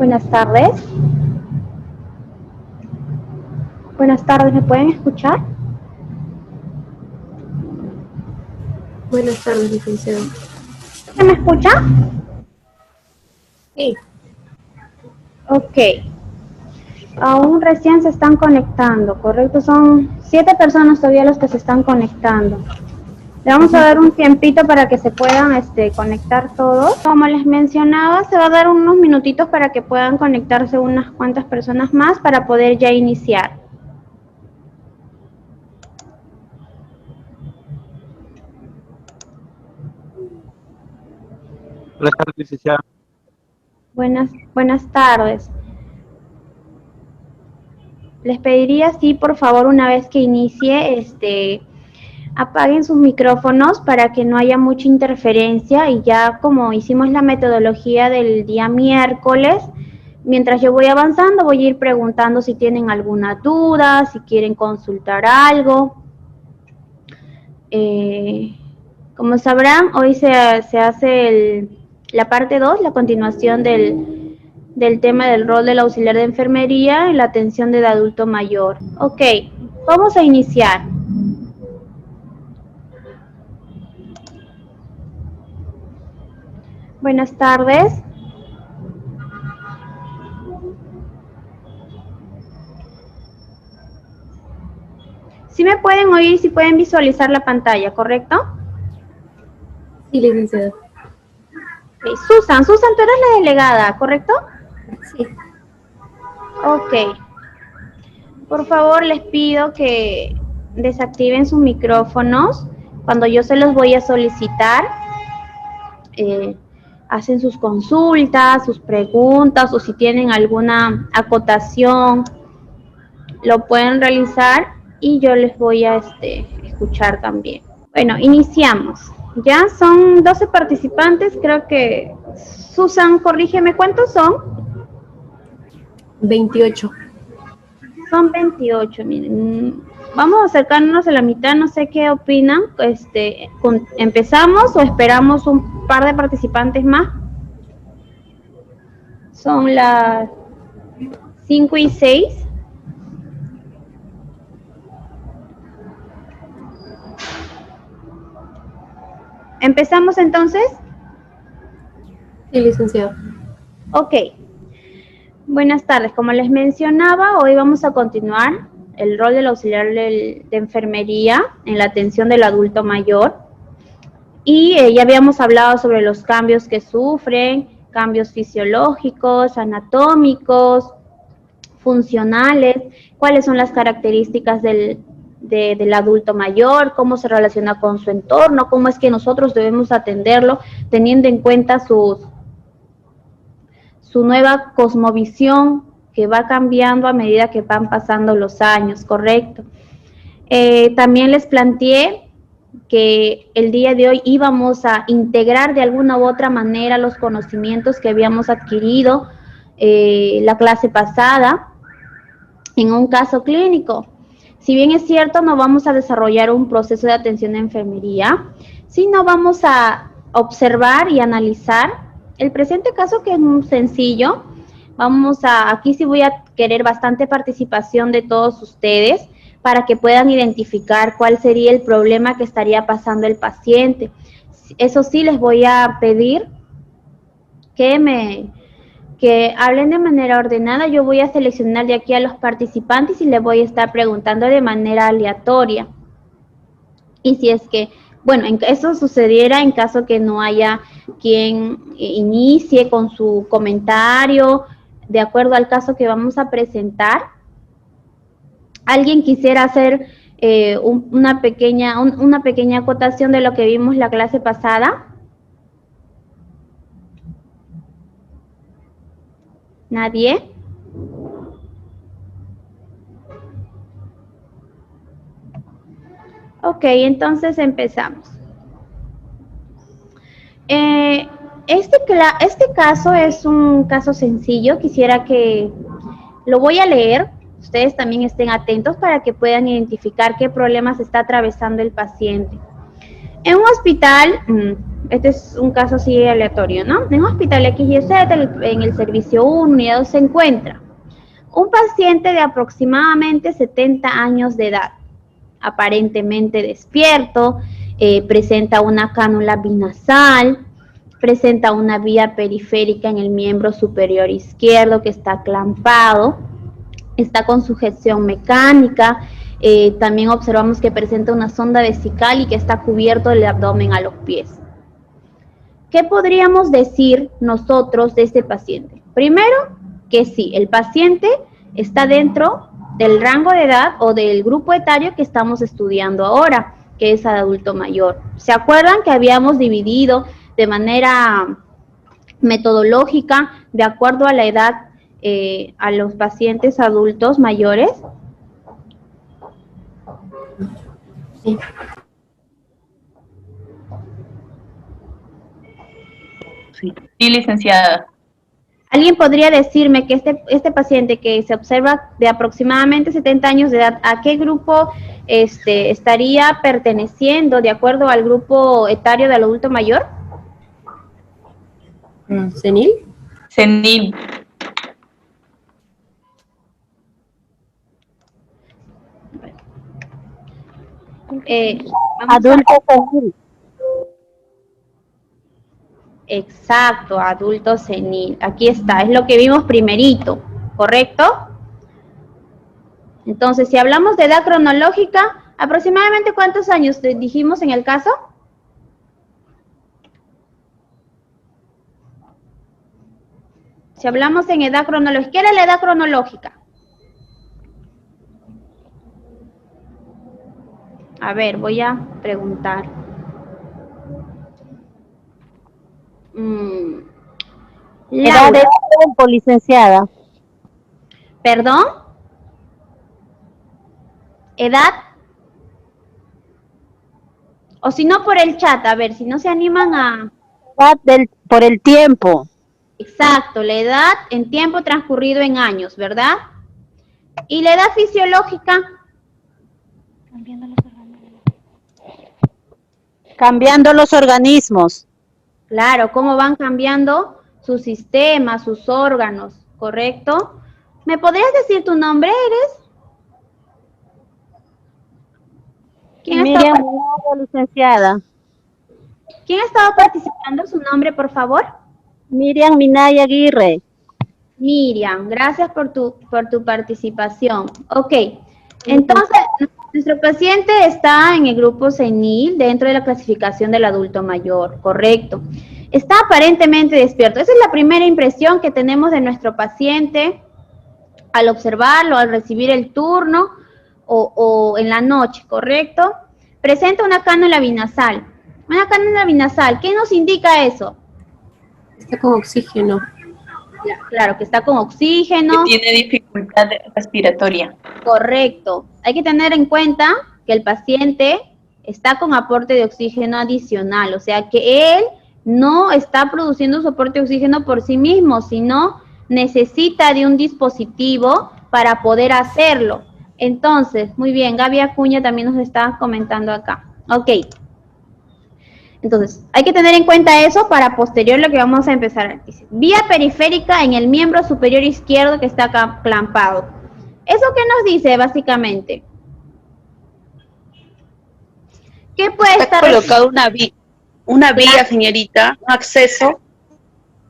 Buenas tardes. Buenas tardes, ¿me pueden escuchar? Buenas tardes, licenciado. ¿Se me escucha? Sí. Ok. Aún recién se están conectando, ¿correcto? Son 7 personas todavía las que se están conectando. Le vamos a dar un tiempito para que se puedan conectar todos. Como les mencionaba, se va a dar unos minutitos para que puedan conectarse unas cuantas personas más para poder ya iniciar. Buenas tardes, licenciada. Buenas tardes. Les pediría, sí, por favor, una vez que inicie, apaguen sus micrófonos para que no haya mucha interferencia y ya como hicimos la metodología del día miércoles, mientras yo voy avanzando voy a ir preguntando si tienen alguna duda, si quieren consultar algo. Como sabrán, hoy se hace la parte 2, la continuación del tema del rol del auxiliar de enfermería en la atención del adulto mayor. Ok, vamos a iniciar. Buenas tardes. Si me pueden oír, si pueden visualizar la pantalla, ¿correcto? Sí, licenciada. Okay. Susan, tú eres la delegada, ¿correcto? Sí. Ok. Por favor, les pido que desactiven sus micrófonos cuando yo se los voy a solicitar. Hacen sus consultas, sus preguntas o si tienen alguna acotación, lo pueden realizar y yo les voy a escuchar también. Bueno, iniciamos. Ya son 12 participantes, creo que... Susan, corrígeme, ¿cuántos son? 28. Son 28, miren. Vamos a acercarnos a la mitad, no sé qué opinan. ¿Empezamos o esperamos un par de participantes más? Son las 5 y 6. ¿Empezamos entonces? Sí, licenciado. Ok. Buenas tardes. Como les mencionaba, hoy vamos a continuar el rol del auxiliar de enfermería en la atención del adulto mayor. Y ya habíamos hablado sobre los cambios que sufren, cambios fisiológicos, anatómicos, funcionales, cuáles son las características del adulto mayor, cómo se relaciona con su entorno, cómo es que nosotros debemos atenderlo, teniendo en cuenta su nueva cosmovisión que va cambiando a medida que van pasando los años, ¿correcto? También les planteé que el día de hoy íbamos a integrar de alguna u otra manera los conocimientos que habíamos adquirido la clase pasada en un caso clínico. Si bien es cierto, no vamos a desarrollar un proceso de atención de enfermería, sino vamos a observar y analizar el presente caso, que es muy sencillo. Aquí sí voy a querer bastante participación de todos ustedes para que puedan identificar cuál sería el problema que estaría pasando el paciente. Eso sí, les voy a pedir que hablen de manera ordenada. Yo voy a seleccionar de aquí a los participantes y les voy a estar preguntando de manera aleatoria. Y si es que, bueno, eso sucediera en caso que no haya quien inicie con su comentario de acuerdo al caso que vamos a presentar. ¿Alguien quisiera hacer una pequeña acotación de lo que vimos la clase pasada? ¿Nadie? Ok, entonces empezamos. Este caso es un caso sencillo. Quisiera que lo voy a leer. Ustedes también estén atentos para que puedan identificar qué problemas está atravesando el paciente. En un hospital, este es un caso así aleatorio, ¿no? En un hospital XYZ, en el servicio 1, unidad 2, se encuentra un paciente de aproximadamente 70 años de edad, aparentemente despierto, presenta una cánula binasal, presenta una vía periférica en el miembro superior izquierdo que está clampado, está con sujeción mecánica, también observamos que presenta una sonda vesical y que está cubierto el abdomen a los pies. ¿Qué podríamos decir nosotros de este paciente? Primero, que sí, el paciente está dentro del rango de edad o del grupo etario que estamos estudiando ahora, que es adulto mayor. ¿Se acuerdan que habíamos dividido de manera metodológica de acuerdo a la edad a los pacientes adultos mayores? Sí. Sí, licenciada. ¿Alguien podría decirme que este paciente que se observa de aproximadamente 70 años de edad, a qué grupo estaría perteneciendo de acuerdo al grupo etario del adulto mayor? ¿Senil? Senil. Adulto senil. Exacto, adulto senil. Aquí está, es lo que vimos primerito, ¿correcto? Entonces, si hablamos de edad cronológica, ¿aproximadamente cuántos años dijimos en el caso? Si hablamos en edad cronológica, ¿qué era la edad cronológica? A ver, voy a preguntar. Edad de tiempo, licenciada. ¿Perdón? ¿Edad? O si no, por el chat, a ver, si no se animan a... Edad por el tiempo. Exacto, la edad en tiempo transcurrido en años, ¿verdad? ¿Y la edad fisiológica? Cambiando los organismos. Claro, cómo van cambiando sus sistemas, sus órganos, ¿correcto? ¿Me podrías decir tu nombre, eres? Miriam Minaya, licenciada. ¿Quién ha estado participando? Su nombre, por favor. Miriam Minaya Aguirre. Miriam, gracias por tu participación. Ok, entonces, nuestro paciente está en el grupo senil dentro de la clasificación del adulto mayor, correcto. Está aparentemente despierto. Esa es la primera impresión que tenemos de nuestro paciente al observarlo, al recibir el turno o en la noche, ¿correcto? Presenta una cánula binasal. Una cánula binasal, ¿qué nos indica eso? Está con oxígeno. Claro, que está con oxígeno. Que tiene dificultad respiratoria. Correcto. Hay que tener en cuenta que el paciente está con aporte de oxígeno adicional, o sea que él no está produciendo su aporte de oxígeno por sí mismo, sino necesita de un dispositivo para poder hacerlo. Entonces, muy bien, Gaby Acuña también nos está comentando acá. Ok. Entonces, hay que tener en cuenta eso para posterior lo que vamos a empezar. Dice, vía periférica en el miembro superior izquierdo que está acá clampado. ¿Eso qué nos dice básicamente? ¿Qué puede Está estar colocado una vía, señorita, un acceso.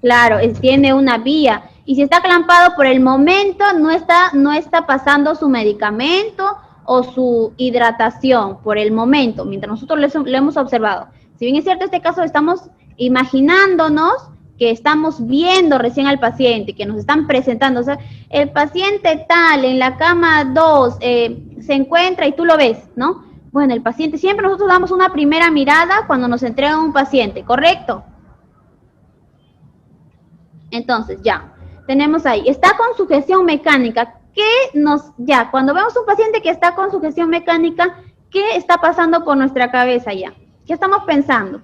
Claro, tiene una vía. Y si está clampado por el momento, no está pasando su medicamento o su hidratación por el momento, mientras nosotros lo hemos observado. Si bien es cierto, este caso estamos imaginándonos que estamos viendo recién al paciente, que nos están presentando. O sea, el paciente tal en la cama 2 se encuentra y tú lo ves, ¿no? Bueno, el paciente, siempre nosotros damos una primera mirada cuando nos entregan un paciente, ¿correcto? Entonces, ya, tenemos ahí, está con sujeción mecánica. Cuando vemos un paciente que está con sujeción mecánica, ¿qué está pasando por nuestra cabeza ya? ¿Qué estamos pensando?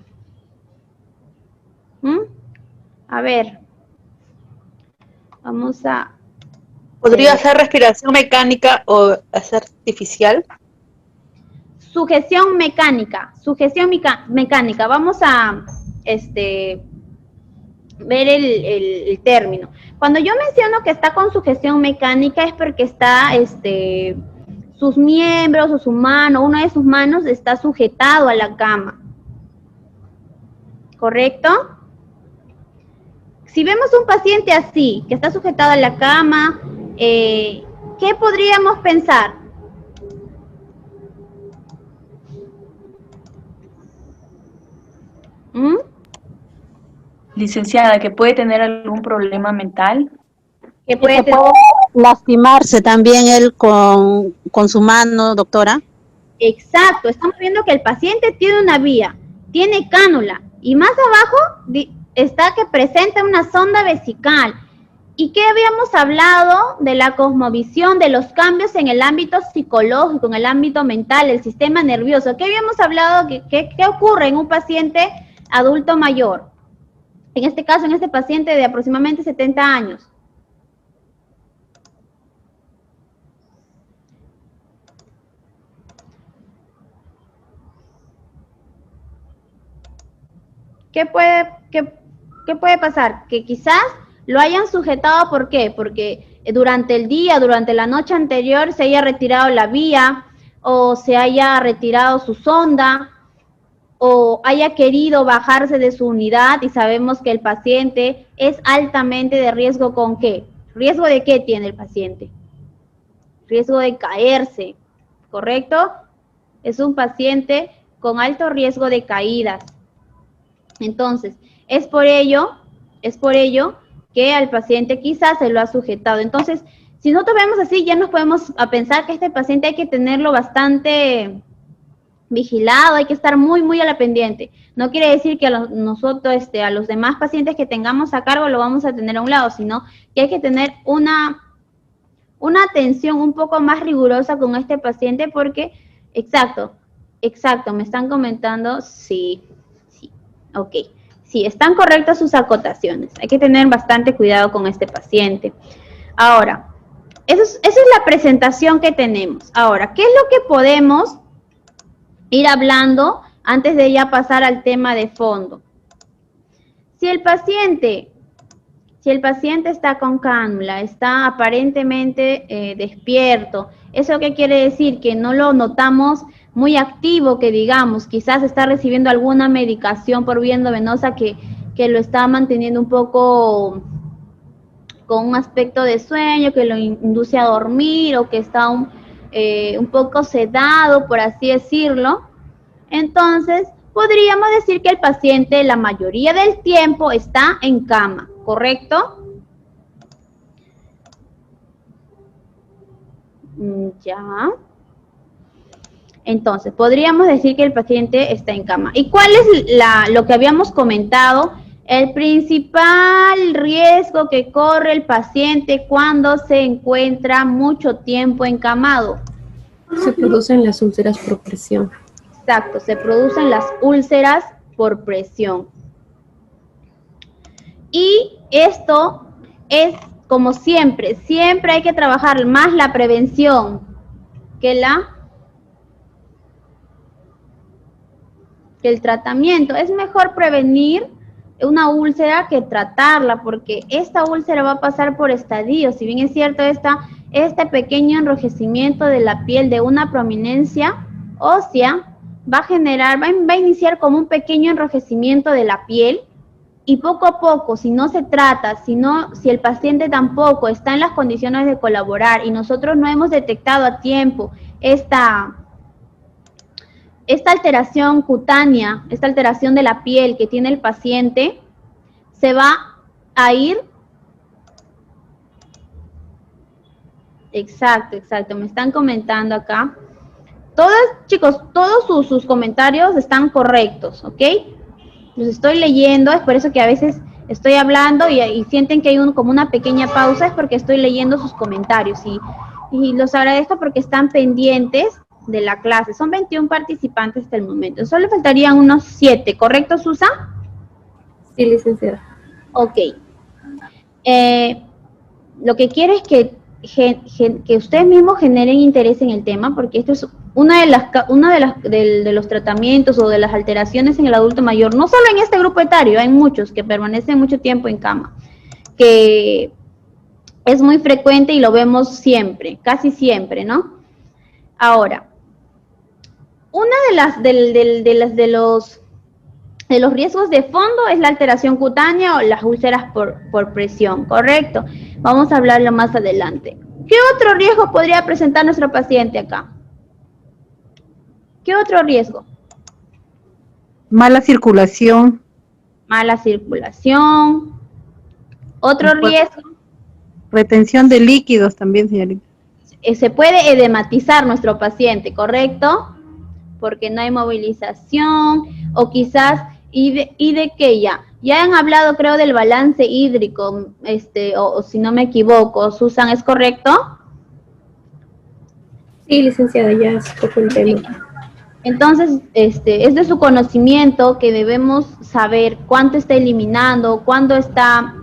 A ver, vamos a... ¿Podría ser respiración mecánica o ser artificial? Sujeción mecánica, mecánica. Vamos a ver el término. Cuando yo menciono que está con sugestión mecánica es porque está, sus miembros o su mano, una de sus manos está sujetado a la cama. ¿Correcto? Si vemos un paciente así, que está sujetado a la cama, ¿qué podríamos pensar? Licenciada, ¿que puede tener algún problema mental? Que Que puede tener... puede lastimarse también él con su mano, doctora. Exacto, estamos viendo que el paciente tiene una vía, tiene cánula y más abajo está que presenta una sonda vesical. ¿Y qué habíamos hablado de la cosmovisión, de los cambios en el ámbito psicológico, en el ámbito mental, el sistema nervioso? ¿Qué habíamos hablado? ¿Qué ocurre en un paciente adulto mayor? En este caso, en este paciente de aproximadamente 70 años. ¿Qué puede pasar? Que quizás lo hayan sujetado, ¿por qué? Porque durante el día, durante la noche anterior se haya retirado la vía o se haya retirado su sonda o haya querido bajarse de su unidad y sabemos que el paciente es altamente de riesgo. ¿Con qué? ¿Riesgo de qué tiene el paciente? Riesgo de caerse, ¿correcto? Es un paciente con alto riesgo de caídas. Entonces, es por ello que al paciente quizás se lo ha sujetado. Entonces, si nosotros vemos así, ya nos podemos a pensar que este paciente hay que tenerlo bastante vigilado, hay que estar muy, muy a la pendiente. No quiere decir que nosotros, a los demás pacientes que tengamos a cargo lo vamos a tener a un lado, sino que hay que tener una atención un poco más rigurosa con este paciente porque, exacto, me están comentando, sí, ok, sí, están correctas sus acotaciones. Hay que tener bastante cuidado con este paciente. Ahora, esa es la presentación que tenemos. Ahora, ¿qué es lo que podemos ir hablando antes de ya pasar al tema de fondo? Si el paciente está con cánula, está aparentemente despierto, ¿eso qué quiere decir? Que no lo notamos muy activo, que digamos, quizás está recibiendo alguna medicación por vía endovenosa que lo está manteniendo un poco con un aspecto de sueño, que lo induce a dormir o que está un poco sedado, por así decirlo. Entonces, podríamos decir que el paciente la mayoría del tiempo está en cama, ¿correcto? Ya. Entonces, podríamos decir que el paciente está en cama. ¿Y cuál es lo que habíamos comentado? El principal riesgo que corre el paciente cuando se encuentra mucho tiempo encamado. Se producen las úlceras por presión. Exacto, se producen las úlceras por presión. Y esto es como siempre hay que trabajar más la prevención que el tratamiento. Es mejor prevenir una úlcera que tratarla, porque esta úlcera va a pasar por estadios. Si bien es cierto, este pequeño enrojecimiento de la piel de una prominencia ósea va a iniciar como un pequeño enrojecimiento de la piel, y poco a poco, si no se trata, si el paciente tampoco está en las condiciones de colaborar y nosotros no hemos detectado a tiempo esta alteración cutánea, esta alteración de la piel que tiene el paciente, se va a ir. Exacto, me están comentando acá. Chicos, todos sus comentarios están correctos, ¿ok? Los estoy leyendo, es por eso que a veces estoy hablando y sienten que hay como una pequeña pausa, es porque estoy leyendo sus comentarios y los agradezco porque están pendientes de la clase. Son 21 participantes hasta el momento. Solo faltarían unos 7, ¿correcto, Susa? Sí, licenciada. Ok. Lo que quiero es que ustedes mismos generen interés en el tema, porque esto es de los tratamientos o de las alteraciones en el adulto mayor, no solo en este grupo etario, hay muchos que permanecen mucho tiempo en cama, que es muy frecuente y lo vemos siempre, casi siempre, ¿no? Ahora, una de los riesgos de fondo es la alteración cutánea o las úlceras por presión, ¿correcto? Vamos a hablarlo más adelante. ¿Qué otro riesgo podría presentar nuestro paciente acá? ¿Qué otro riesgo? Mala circulación. Mala circulación. Otro riesgo. Retención de líquidos también, señorita. Se puede edematizar nuestro paciente, ¿correcto? Porque no hay movilización, o quizás, ¿y de qué ya? Ya han hablado, creo, del balance hídrico, o si no me equivoco, Susan, ¿es correcto? Sí, licenciada, ya es poco el tema. Entonces, es de su conocimiento que debemos saber cuánto está eliminando, cuánto está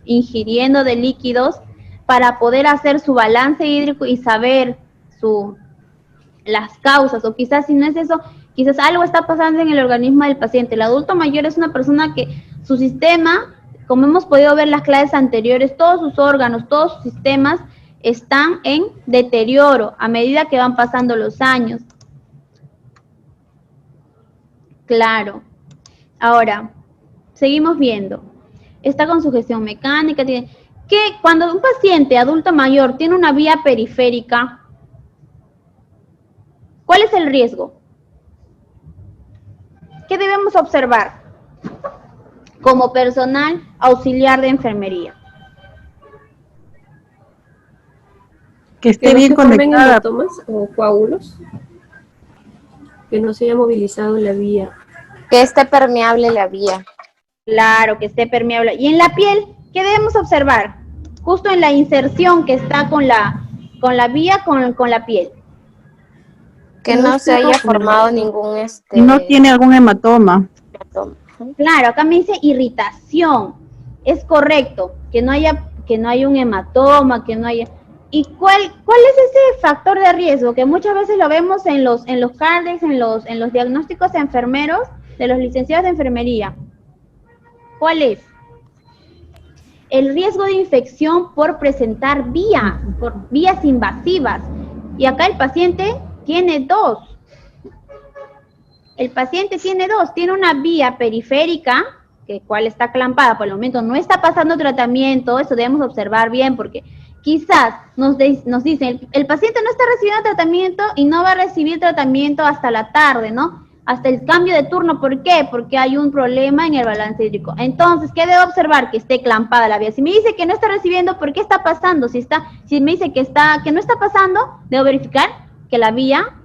ingiriendo de líquidos para poder hacer su balance hídrico y saber las causas, o quizás si no es eso, quizás algo está pasando en el organismo del paciente. El adulto mayor es una persona que su sistema, como hemos podido ver en las clases anteriores, todos sus órganos, todos sus sistemas están en deterioro a medida que van pasando los años. Claro. Ahora, seguimos viendo. Está con sugestión mecánica, tiene que cuando un paciente adulto mayor tiene una vía periférica, ¿cuál es el riesgo? ¿Qué debemos observar como personal auxiliar de enfermería? Que esté Que no bien se formen conectada. hematomas o coágulos, que no se haya movilizado la vía. Que esté permeable la vía. Claro, que esté permeable. Y en la piel, ¿qué debemos observar? Justo en la inserción que está con la vía con la piel. Que no se haya formado ningún No tiene algún hematoma. hematoma. Claro, acá me dice irritación. Es correcto, que no haya un hematoma, que no haya. ¿Y cuál es ese factor de riesgo? Que muchas veces lo vemos en los CARDEX, en los diagnósticos enfermeros de los licenciados de enfermería. ¿Cuál es? El riesgo de infección por presentar vías invasivas. Y acá el paciente tiene dos. El paciente tiene dos. Tiene una vía periférica, que cual está clampada, por el momento no está pasando tratamiento. Eso debemos observar bien porque quizás nos dicen, el paciente no está recibiendo tratamiento y no va a recibir tratamiento hasta la tarde, ¿no? Hasta el cambio de turno. ¿Por qué? Porque hay un problema en el balance hídrico. Entonces, ¿qué debo observar? Que esté clampada la vía. Si me dice que no está recibiendo, ¿por qué está pasando? Si me dice que no está pasando, debo verificar que la vía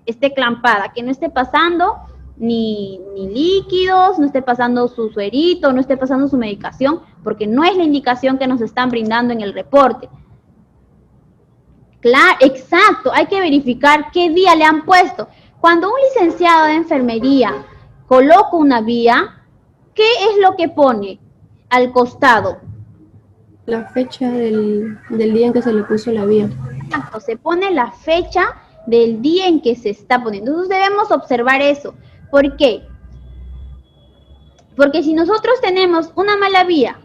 esté clampada, que no esté pasando ni líquidos, no esté pasando su suerito, no esté pasando su medicación, porque no es la indicación que nos están brindando en el reporte. Claro, exacto, hay que verificar qué vía le han puesto. Cuando un licenciado de enfermería coloca una vía, ¿qué es lo que pone al costado? La fecha del día en que se le puso la vía. Exacto, se pone la fecha del día en que se está poniendo. Entonces debemos observar eso. ¿Por qué? Porque si nosotros tenemos una mala vía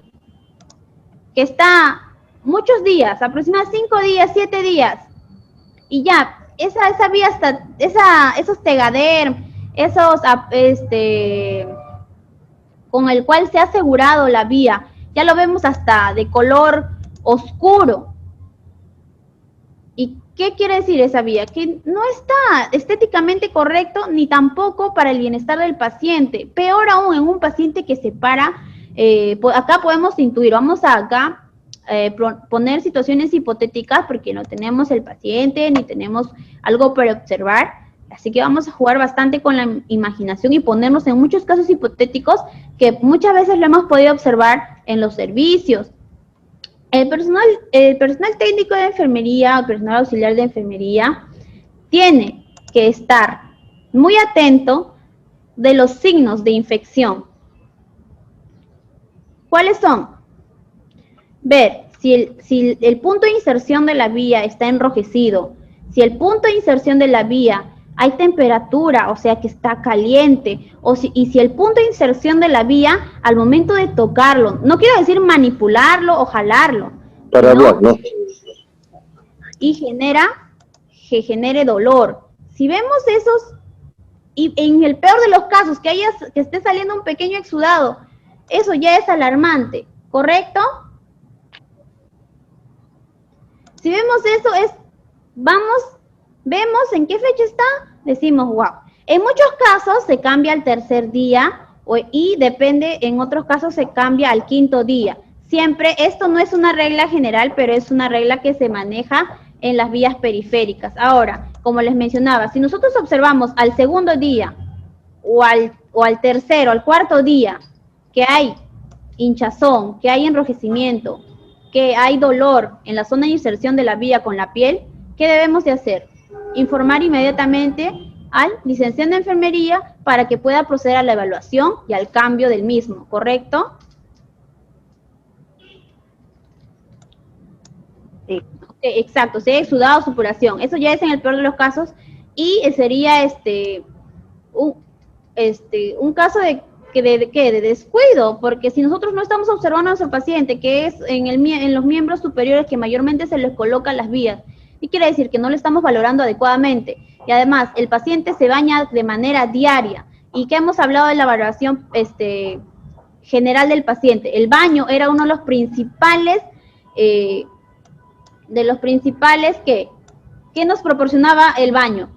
que está muchos días, aproximadamente 5 días, 7 días, y ya, esa vía está, esos tegader, con el cual se ha asegurado la vía, ya lo vemos hasta de color oscuro. ¿Y qué quiere decir esa vía? Que no está estéticamente correcto ni tampoco para el bienestar del paciente. Peor aún en un paciente que se para, acá podemos intuir, vamos a acá poner situaciones hipotéticas porque no tenemos el paciente ni tenemos algo para observar. Así que vamos a jugar bastante con la imaginación y ponernos en muchos casos hipotéticos que muchas veces lo hemos podido observar en los servicios. El personal técnico de enfermería, el personal auxiliar de enfermería, tiene que estar muy atento de los signos de infección. ¿Cuáles son? Ver si el punto de inserción de la vía está enrojecido, Si el punto de inserción de la vía hay temperatura, o sea que está caliente, y si el punto de inserción de la vía, al momento de tocarlo, no quiero decir manipularlo o jalarlo, Para ¿no? hablar, ¿no? Y que genere dolor. Si vemos esos, y en el peor de los casos, que esté saliendo un pequeño exudado, eso ya es alarmante, ¿correcto? Si vemos eso, vemos en qué fecha está, decimos, wow. En muchos casos se cambia al tercer día y depende, en otros casos se cambia al quinto día. Siempre, esto no es una regla general, pero es una regla que se maneja en las vías periféricas. Ahora, como les mencionaba, si nosotros observamos al segundo día o al tercero, al cuarto día, que hay hinchazón, que hay enrojecimiento, que hay dolor en la zona de inserción de la vía con la piel, ¿qué debemos de hacer? Informar inmediatamente al licenciado en enfermería para que pueda proceder a la evaluación y al cambio del mismo, ¿correcto? Sí. Exacto, si hay exudado, supuración. Eso ya es en el peor de los casos y sería un caso de descuido, porque si nosotros no estamos observando a nuestro paciente, que es en los miembros superiores que mayormente se les colocan las vías, y quiere decir que no le estamos valorando adecuadamente. Y además, el paciente se baña de manera diaria, y que hemos hablado de la valoración general del paciente. El baño era uno de los principales, que nos proporcionaba el baño.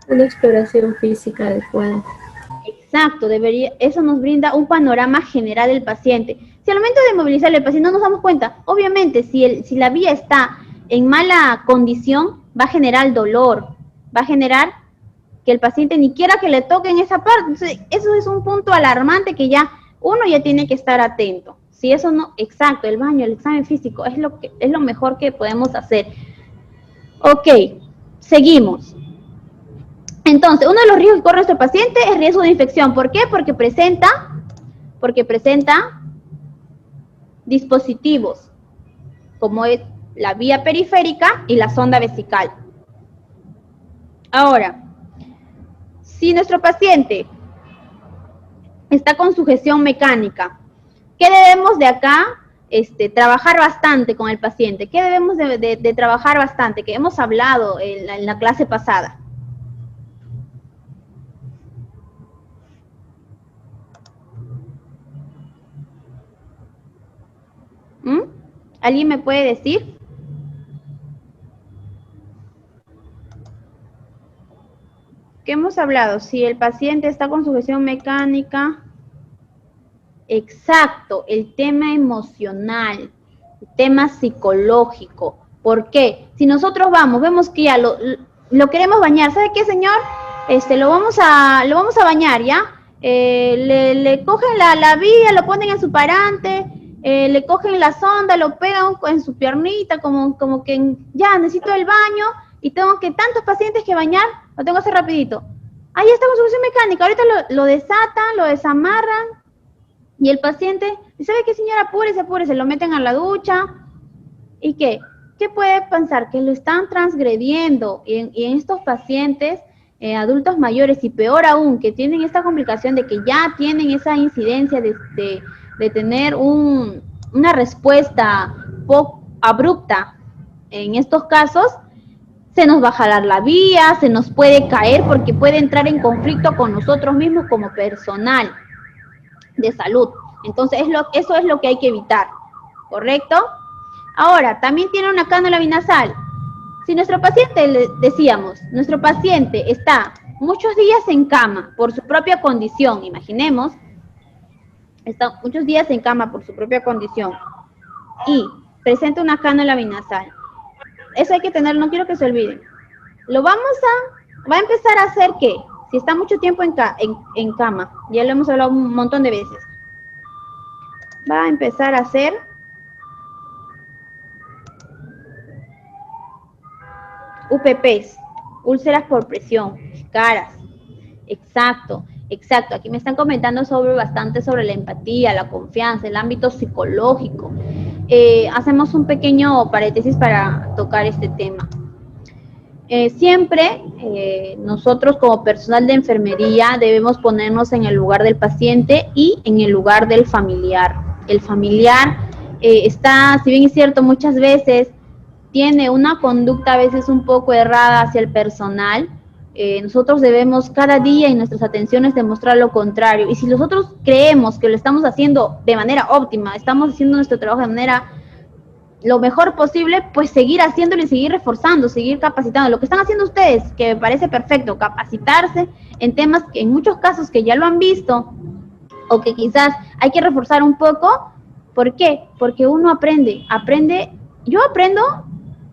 Una exploración física adecuada. Exacto, eso nos brinda un panorama general del paciente. Si al momento de movilizar el paciente no nos damos cuenta, obviamente si la vía está en mala condición, va a generar dolor, va a generar que el paciente ni quiera que le toquen esa parte. Entonces, eso es un punto alarmante que uno ya tiene que estar atento. Si eso no, exacto, el baño, el examen físico, es lo mejor que podemos hacer. Ok, seguimos. Entonces, uno de los riesgos que corre nuestro paciente es riesgo de infección. ¿Por qué? Porque presenta dispositivos, como es la vía periférica y la sonda vesical. Ahora, si nuestro paciente está con sujeción mecánica, ¿qué debemos de acá trabajar bastante con el paciente? ¿Qué debemos de trabajar bastante? Que hemos hablado en la clase pasada. ¿Alguien me puede decir? ¿Qué hemos hablado? Si el paciente está con sujeción mecánica, exacto, el tema emocional, el tema psicológico. ¿Por qué? Si nosotros vemos que ya lo queremos bañar, ¿sabe qué, señor? Lo vamos a bañar, ¿ya? Le cogen la vía, lo ponen en su parante, le cogen la sonda, lo pegan en su piernita, como que ya necesito el baño y tengo que tantos pacientes que bañar, lo tengo que hacer rapidito. Ahí está con sujeción mecánica, ahorita lo desatan, lo desamarran y el paciente, ¿sabe qué, señora? Apúrese, lo meten a la ducha. ¿Y qué? ¿Qué puede pensar? Que lo están transgrediendo y en estos pacientes adultos mayores y peor aún, que tienen esta complicación de que ya tienen esa incidencia de tener una respuesta poco abrupta en estos casos, se nos va a jalar la vía, se nos puede caer porque puede entrar en conflicto con nosotros mismos como personal de salud. Entonces, eso es lo que hay que evitar, ¿correcto? Ahora, también tiene una cánula binasal. Si nuestro paciente, nuestro paciente está muchos días en cama por su propia condición, imaginemos, está muchos días en cama por su propia condición y presenta una cánula binasal. Eso hay que tener, no quiero que se olviden. Va a empezar a hacer ¿qué? Si está mucho tiempo en cama, ya lo hemos hablado un montón de veces. Va a empezar a hacer UPPs, úlceras por presión, caras. Exacto. Aquí me están comentando bastante sobre la empatía, la confianza, el ámbito psicológico. Hacemos un pequeño paréntesis para tocar este tema. Siempre nosotros como personal de enfermería debemos ponernos en el lugar del paciente y en el lugar del familiar. El familiar está, si bien es cierto, muchas veces tiene una conducta a veces un poco errada hacia el personal. Nosotros debemos cada día en nuestras atenciones demostrar lo contrario. Y si nosotros creemos que lo estamos haciendo de manera óptima, estamos haciendo nuestro trabajo de manera lo mejor posible, pues seguir haciéndolo y seguir reforzando, seguir capacitando. Lo que están haciendo ustedes, que me parece perfecto, capacitarse en temas que en muchos casos que ya lo han visto o que quizás hay que reforzar un poco. ¿Por qué? Porque uno aprende, yo aprendo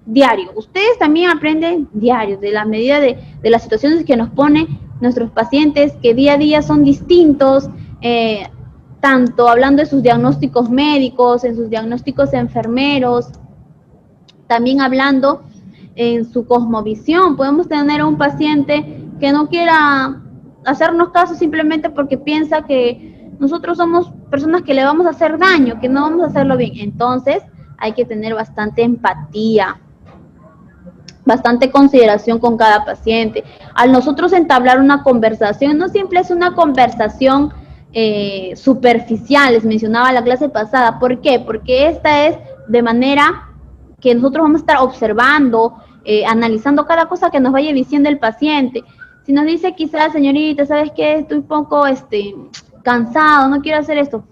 diario, ustedes también aprenden diario, de la medida de las situaciones que nos ponen nuestros pacientes, que día a día son distintos, tanto hablando de sus diagnósticos médicos, en sus diagnósticos enfermeros, también hablando en su cosmovisión. Podemos tener un paciente que no quiera hacernos caso simplemente porque piensa que nosotros somos personas que le vamos a hacer daño, que no vamos a hacerlo bien. Entonces hay que tener bastante empatía, bastante consideración con cada paciente. Al nosotros entablar una conversación, no siempre es una conversación superficial, les mencionaba la clase pasada. ¿Por qué? Porque esta es de manera que nosotros vamos a estar observando, analizando cada cosa que nos vaya diciendo el paciente. Si nos dice quizás, señorita, ¿sabes qué? Estoy un poco cansado, no quiero hacer esto.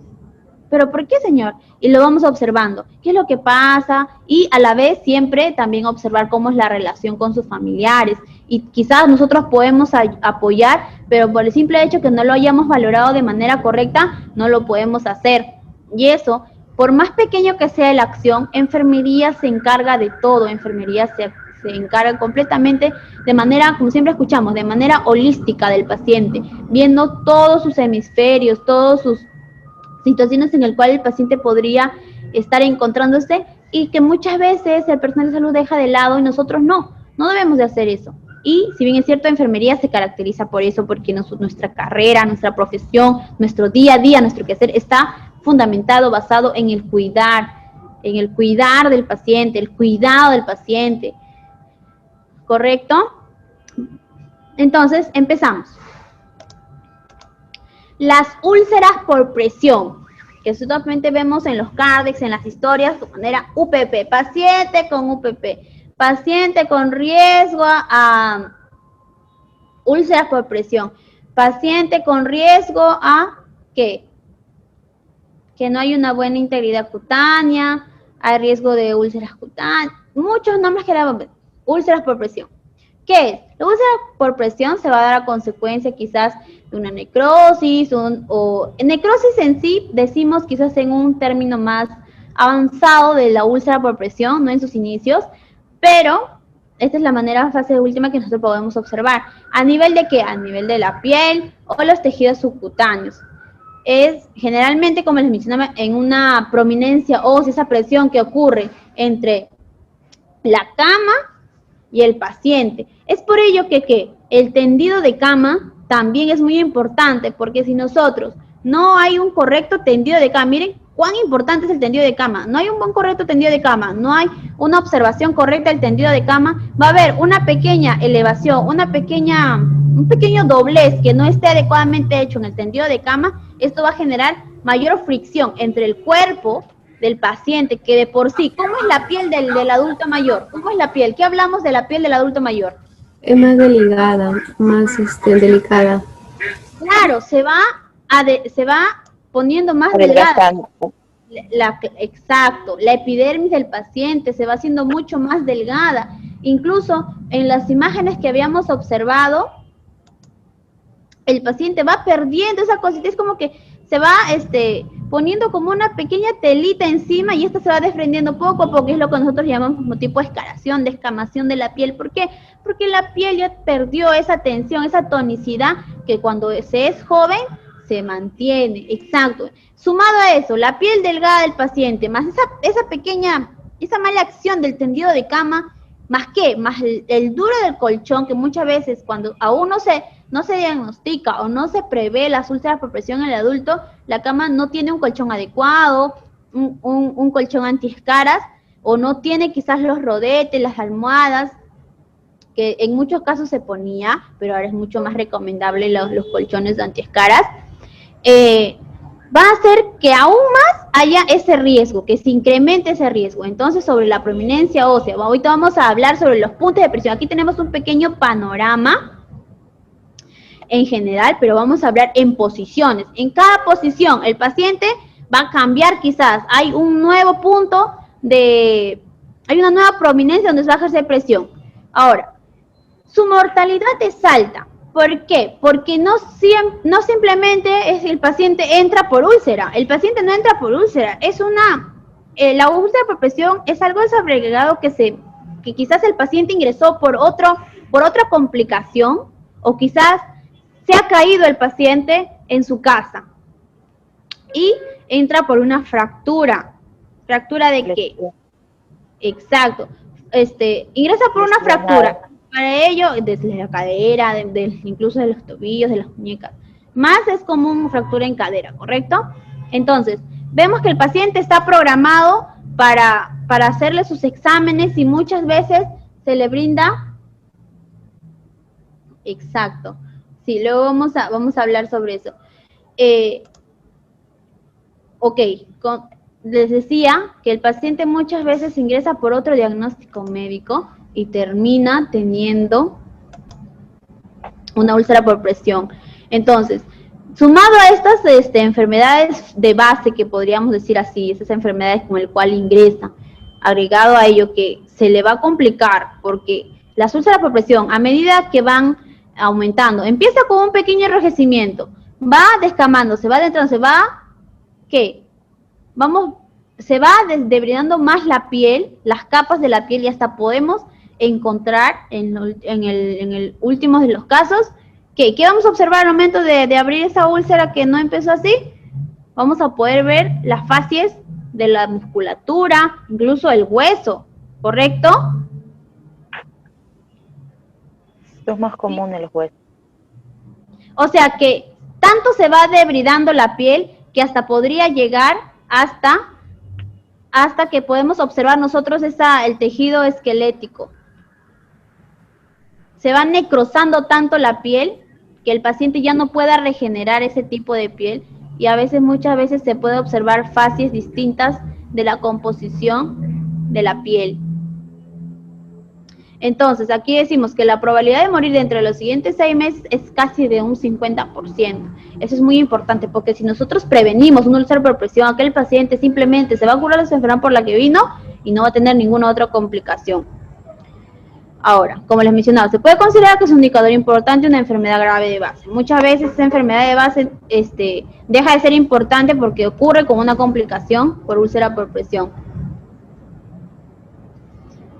¿Pero por qué, señor? Y lo vamos observando. ¿Qué es lo que pasa? Y a la vez siempre también observar cómo es la relación con sus familiares. Y quizás nosotros podemos apoyar, pero por el simple hecho que no lo hayamos valorado de manera correcta, no lo podemos hacer. Y eso, por más pequeño que sea la acción, enfermería se encarga de todo. Enfermería se encarga completamente de manera, como siempre escuchamos, de manera holística del paciente, viendo todos sus hemisferios, todos sus situaciones en las cuales el paciente podría estar encontrándose y que muchas veces el personal de salud deja de lado y nosotros no debemos de hacer eso. Y si bien es cierto, enfermería se caracteriza por eso, porque nuestra carrera, nuestra profesión, nuestro día a día, nuestro quehacer está fundamentado, basado en el cuidar del paciente, el cuidado del paciente. ¿Correcto? Entonces, empezamos. Las úlceras por presión, que solamente vemos en los CARDEX, en las historias, de manera UPP, paciente con UPP, paciente con riesgo a úlceras por presión, paciente con riesgo a, ¿qué? Que no hay una buena integridad cutánea, hay riesgo de úlceras cutáneas, muchos nombres que le damos, úlceras por presión. ¿Qué es? La úlcera por presión se va a dar a consecuencia quizás de una necrosis, o necrosis en sí decimos quizás en un término más avanzado de la úlcera por presión, no en sus inicios, pero esta es la fase última que nosotros podemos observar. ¿A nivel de qué? A nivel de la piel o los tejidos subcutáneos. Es generalmente, como les mencionaba, en una prominencia ósea, esa presión que ocurre entre la cama y el paciente. Es por ello que el tendido de cama también es muy importante, porque si nosotros no hay un correcto tendido de cama, miren cuán importante es el tendido de cama, no hay un buen correcto tendido de cama, no hay una observación correcta del tendido de cama, va a haber una pequeña elevación, un pequeño doblez que no esté adecuadamente hecho en el tendido de cama. Esto va a generar mayor fricción entre el cuerpo del paciente, que de por sí, ¿cómo es la piel del adulto mayor? ¿Cómo es la piel? ¿Qué hablamos de la piel del adulto mayor? Es más delgada, más delicada. Claro, se va poniendo más delgada. Exacto, la epidermis del paciente se va haciendo mucho más delgada. Incluso en las imágenes que habíamos observado, el paciente va perdiendo esa cosita, es como que se va poniendo como una pequeña telita encima y esta se va desprendiendo poco a poco, es lo que nosotros llamamos como tipo escaración, descamación de la piel. ¿Por qué? Porque la piel ya perdió esa tensión, esa tonicidad que cuando se es joven se mantiene. Exacto. Sumado a eso, la piel delgada del paciente, más esa mala acción del tendido de cama, más el duro del colchón, que muchas veces cuando aún no se diagnostica o no se prevé las úlceras por presión en el adulto, la cama no tiene un colchón adecuado, un colchón antiescaras, o no tiene quizás los rodetes, las almohadas, que en muchos casos se ponía, pero ahora es mucho más recomendable los colchones antiescaras, va a hacer que aún más haya ese riesgo, que se incremente ese riesgo. Entonces, sobre la prominencia ósea, ahorita vamos a hablar sobre los puntos de presión. Aquí tenemos un pequeño panorama en general, pero vamos a hablar en posiciones. En cada posición, el paciente va a cambiar quizás. Hay un nuevo punto hay una nueva prominencia donde se va a ejercer presión. Ahora, su mortalidad es alta. ¿Por qué? Porque no simplemente es el paciente entra por úlcera. El paciente no entra por úlcera. La úlcera por presión es algo desagregado que quizás el paciente ingresó por otra complicación, o quizás se ha caído el paciente en su casa y entra por una fractura. ¿Fractura de qué? Exacto. Ingresa por una fractura. Para ello, desde la cadera, incluso de los tobillos, de las muñecas. Más es común fractura en cadera, ¿correcto? Entonces, vemos que el paciente está programado para hacerle sus exámenes y muchas veces se le brinda. Exacto. Sí, luego vamos a hablar sobre eso. Les decía que el paciente muchas veces ingresa por otro diagnóstico médico y termina teniendo una úlcera por presión. Entonces, sumado a estas enfermedades de base, que podríamos decir así, esas enfermedades con el cual ingresa, agregado a ello que se le va a complicar, porque las úlceras por presión, a medida que van aumentando, empieza con un pequeño enrojecimiento, va descamándose, va adentrando, se va debridando más la piel, las capas de la piel, y hasta podemos encontrar en el último de los casos, ¿qué vamos a observar al momento de abrir esa úlcera que no empezó así? Vamos a poder ver las facies de la musculatura, incluso el hueso, ¿correcto? Esto es más común en los huesos. O sea que tanto se va debridando la piel que hasta podría llegar hasta que podemos observar nosotros el tejido esquelético. Se va necrosando tanto la piel que el paciente ya no pueda regenerar ese tipo de piel, y muchas veces se puede observar facies distintas de la composición de la piel. Entonces, aquí decimos que la probabilidad de morir dentro de los siguientes 6 meses es casi de un 50%. Eso es muy importante, porque si nosotros prevenimos una úlcera por presión, aquel paciente simplemente se va a curar de esa enfermedad por la que vino y no va a tener ninguna otra complicación. Ahora, como les mencionaba, se puede considerar que es un indicador importante una enfermedad grave de base. Muchas veces esa enfermedad de base deja de ser importante porque ocurre como una complicación por úlcera por presión.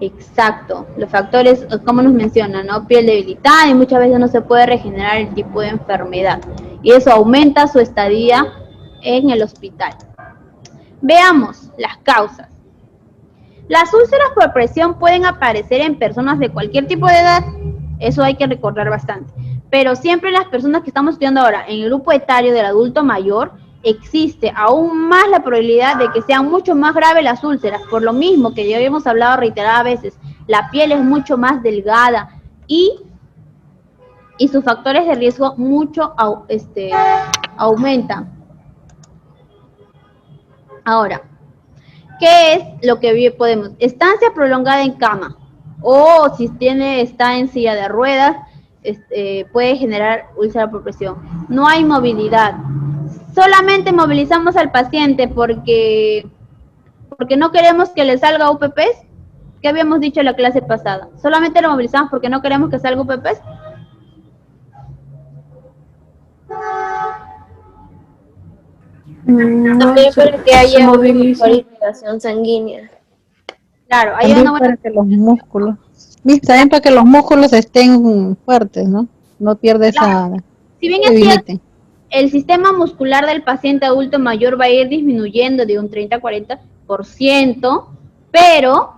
Exacto, los factores, como nos mencionan, ¿no? Piel debilitada, y muchas veces no se puede regenerar el tipo de enfermedad, y eso aumenta su estadía en el hospital. Veamos las causas. Las úlceras por presión pueden aparecer en personas de cualquier tipo de edad, eso hay que recordar bastante, pero siempre las personas que estamos estudiando ahora en el grupo etario del adulto mayor, existe aún más la probabilidad de que sean mucho más graves las úlceras, por lo mismo que ya habíamos hablado reiteradas veces, la piel es mucho más delgada y sus factores de riesgo mucho aumentan. Ahora, ¿qué es lo que podemos? Estancia prolongada en cama, o si está en silla de ruedas, puede generar úlcera por presión. No hay movilidad. Solamente movilizamos al paciente porque no queremos que le salga UPPs. ¿Qué habíamos dicho en la clase pasada? Solamente lo movilizamos porque no queremos que salga UPPs. También para que haya una mejor irrigación sanguínea. Claro, hay También una para que los músculos, también para que los músculos estén fuertes, ¿no? No pierda esa, si bien que es cierto, evite. el sistema muscular del paciente adulto mayor va a ir disminuyendo de un 30 a 40%, pero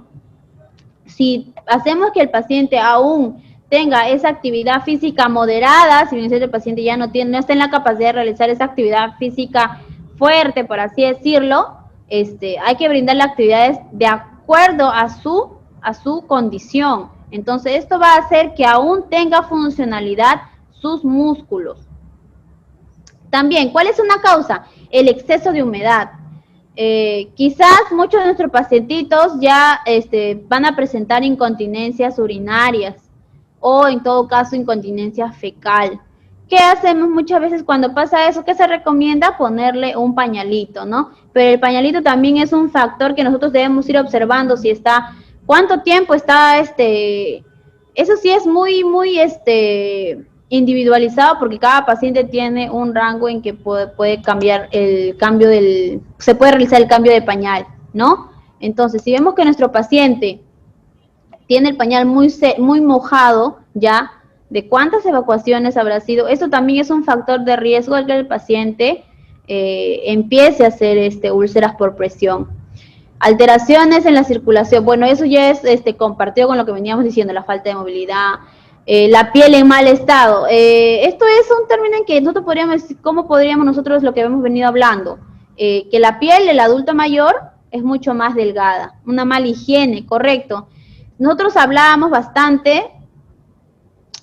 si hacemos que el paciente aún tenga esa actividad física moderada, si bien el paciente ya no está en la capacidad de realizar esa actividad física fuerte, por así decirlo, hay que brindarle actividades de acuerdo a su condición. Entonces, esto va a hacer que aún tenga funcionalidad sus músculos. También, ¿cuál es una causa? El exceso de humedad. Quizás muchos de nuestros pacientitos ya van a presentar incontinencias urinarias o en todo caso incontinencia fecal. ¿Qué hacemos muchas veces cuando pasa eso? ¿Qué se recomienda? Ponerle un pañalito, ¿no? Pero el pañalito también es un factor que nosotros debemos ir observando si está, cuánto tiempo está eso sí es muy individualizado porque cada paciente tiene un rango en que puede cambiar se puede realizar el cambio de pañal, ¿no? Entonces, si vemos que nuestro paciente tiene el pañal muy mojado, ya, ¿de cuántas evacuaciones habrá sido? Eso también es un factor de riesgo al que el paciente empiece a hacer úlceras por presión. Alteraciones en la circulación, bueno, eso ya es compartido con lo que veníamos diciendo, la falta de movilidad, la piel en mal estado. Esto es un término en que nosotros podríamos decir, ¿cómo podríamos nosotros lo que hemos venido hablando? Que la piel del adulto mayor es mucho más delgada, una mala higiene, correcto. Nosotros hablábamos bastante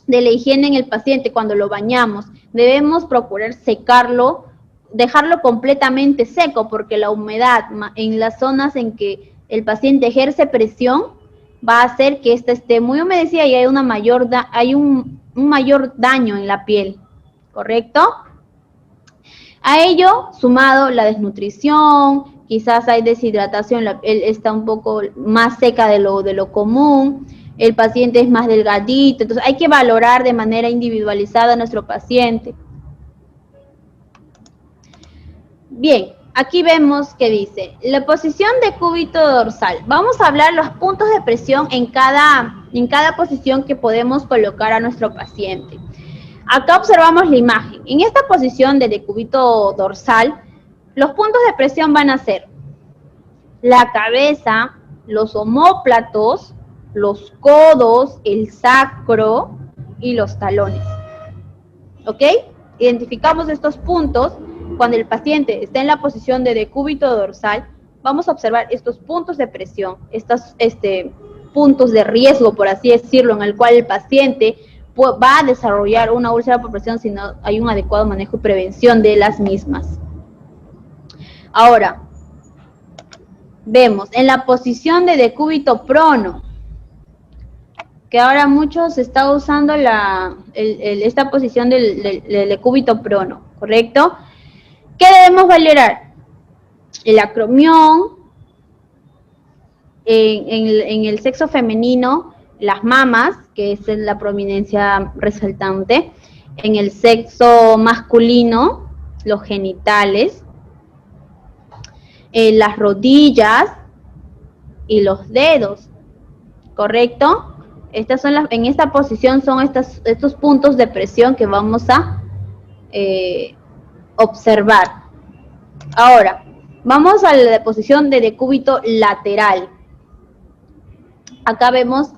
de la higiene en el paciente cuando lo bañamos. Debemos procurar secarlo, dejarlo completamente seco, porque la humedad en las zonas en que el paciente ejerce presión va a hacer que ésta esté muy humedecida y hay un mayor daño en la piel, ¿correcto? A ello, sumado la desnutrición, quizás hay deshidratación, la piel está un poco más seca de lo común, el paciente es más delgadito, entonces hay que valorar de manera individualizada a nuestro paciente. Bien, aquí vemos que dice, la posición de cúbito dorsal. Vamos a hablar los puntos de presión en cada posición que podemos colocar a nuestro paciente. Acá observamos la imagen. En esta posición de decúbito dorsal, los puntos de presión van a ser la cabeza, los omóplatos, los codos, el sacro y los talones. ¿Ok? Identificamos estos puntos. Cuando el paciente está en la posición de decúbito dorsal, vamos a observar estos puntos de presión, estos puntos de riesgo, por así decirlo, en el cual el paciente va a desarrollar una úlcera por presión si no hay un adecuado manejo y prevención de las mismas. Ahora, vemos en la posición de decúbito prono, que ahora muchos están usando esta posición del decúbito prono, ¿correcto? ¿Qué debemos valorar? El acromión, en el sexo femenino, las mamas, que es la prominencia resaltante, en el sexo masculino, los genitales, las rodillas y los dedos, ¿correcto? En esta posición son estos puntos de presión que vamos a observar. Ahora, vamos a la posición de decúbito lateral. Acá vemos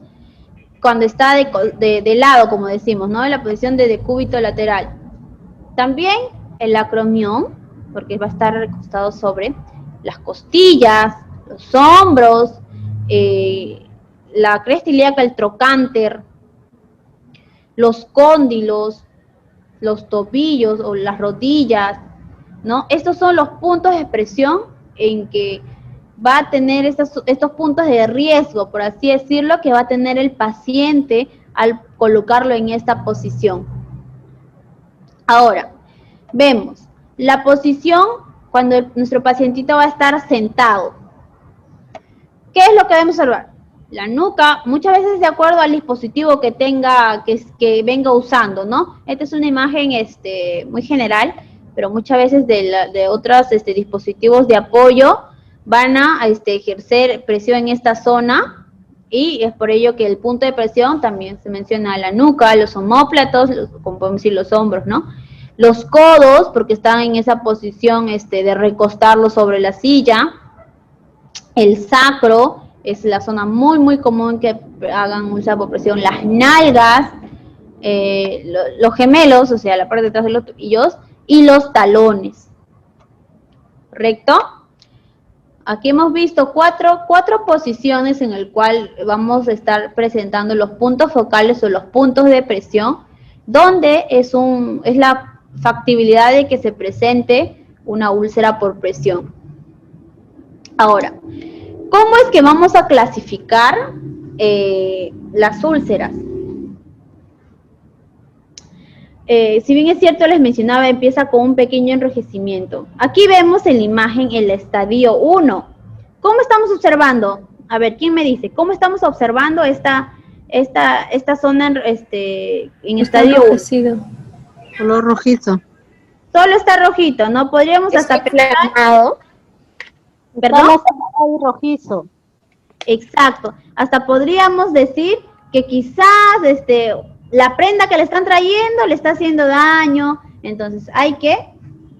cuando está de lado, como decimos, ¿no? En la posición de decúbito lateral. También el acromión, porque va a estar recostado sobre las costillas, los hombros, la cresta ilíaca, el trocánter, los cóndilos, los tobillos o las rodillas, ¿no? Estos son los puntos de presión en que va a tener estos puntos de riesgo, por así decirlo, que va a tener el paciente al colocarlo en esta posición. Ahora, vemos la posición cuando nuestro pacientito va a estar sentado. ¿Qué es lo que debemos observar? La nuca, muchas veces de acuerdo al dispositivo que venga usando, ¿no? Esta es una imagen muy general, pero muchas veces de otros dispositivos de apoyo van a ejercer presión en esta zona, y es por ello que el punto de presión también se menciona la nuca, los omóplatos, como podemos decir los hombros, ¿no? Los codos, porque están en esa posición de recostarlo sobre la silla. El sacro es la zona muy, muy común que hagan úlcera por presión. Las nalgas, los gemelos, o sea, la parte de atrás de los tobillos, y los talones. ¿Correcto? Aquí hemos visto cuatro posiciones en el cual vamos a estar presentando los puntos focales o los puntos de presión, donde es la factibilidad de que se presente una úlcera por presión. Ahora, ¿cómo es que vamos a clasificar las úlceras? Si bien es cierto, les mencionaba, empieza con un pequeño enrojecimiento. Aquí vemos en la imagen el estadio 1. ¿Cómo estamos observando? A ver, ¿quién me dice? ¿Cómo estamos observando esta zona en estadio 1? Color rojizo. Solo está rojito, ¿no? Podríamos hasta pensar... ¿Perdón? Ahí rojizo. Exacto. Hasta podríamos decir que quizás la prenda que le están trayendo le está haciendo daño, entonces hay que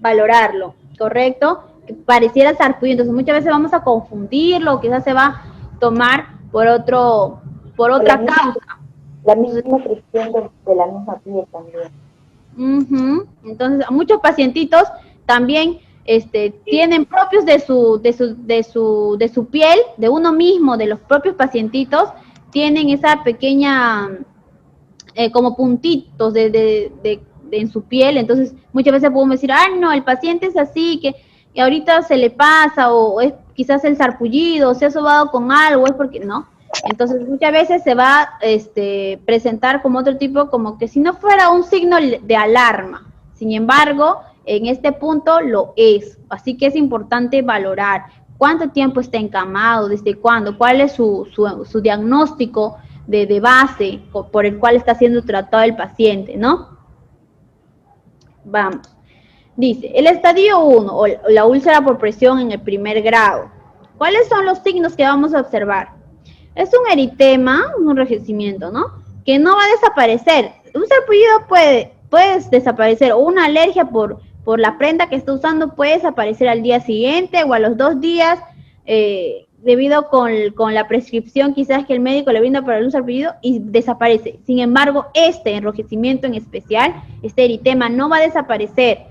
valorarlo, ¿correcto? Que pareciera sarpullido, entonces muchas veces vamos a confundirlo, quizás se va a tomar por otra causa. La misma presión de la misma piel también. Entonces, muchos pacientitos también tienen propios de su piel, de uno mismo, de los propios pacientitos, tienen esa pequeña como puntitos en su piel, entonces muchas veces podemos decir, no, el paciente es así, que ahorita se le pasa, o es quizás el sarpullido, o se ha sobado con algo, es porque no. Entonces muchas veces se va a presentar como otro tipo, como que si no fuera un signo de alarma. Sin embargo, en este punto lo es, así que es importante valorar cuánto tiempo está encamado, desde cuándo, cuál es su diagnóstico de base por el cual está siendo tratado el paciente, ¿no? Vamos. Dice, el estadio 1, o la úlcera por presión en el primer grado. ¿Cuáles son los signos que vamos a observar? Es un eritema, un enrojecimiento, ¿no? Que no va a desaparecer. Un sarpullido puede desaparecer, o una alergia por la prenda que está usando puede desaparecer al día siguiente o a los 2 días, debido con la prescripción quizás que el médico le brinda para el sarpullido, y desaparece. Sin embargo, este enrojecimiento en especial, este eritema, no va a desaparecer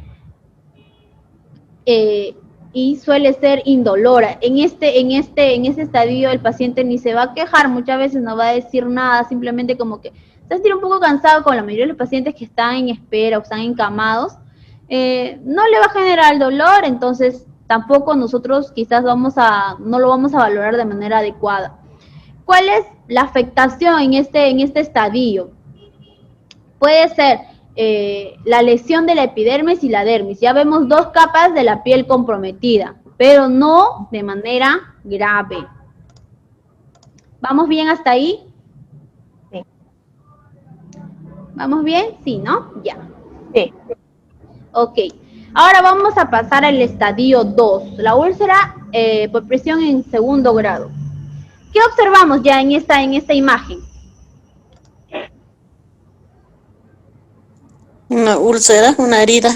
y suele ser indolora. En este estadio el paciente ni se va a quejar, muchas veces no va a decir nada, simplemente como que se siente un poco cansado. Con la mayoría de los pacientes que están en espera o están encamados, no le va a generar dolor, entonces tampoco nosotros quizás no lo vamos a valorar de manera adecuada. ¿Cuál es la afectación en este estadio? Puede ser la lesión de la epidermis y la dermis. Ya vemos 2 capas de la piel comprometida, pero no de manera grave. ¿Vamos bien hasta ahí? Sí. ¿Vamos bien? Sí, ¿no? Ya. Sí. Ok. Ahora vamos a pasar al estadio 2, la úlcera por presión en segundo grado. ¿Qué observamos ya en esta imagen? Una úlcera, una herida.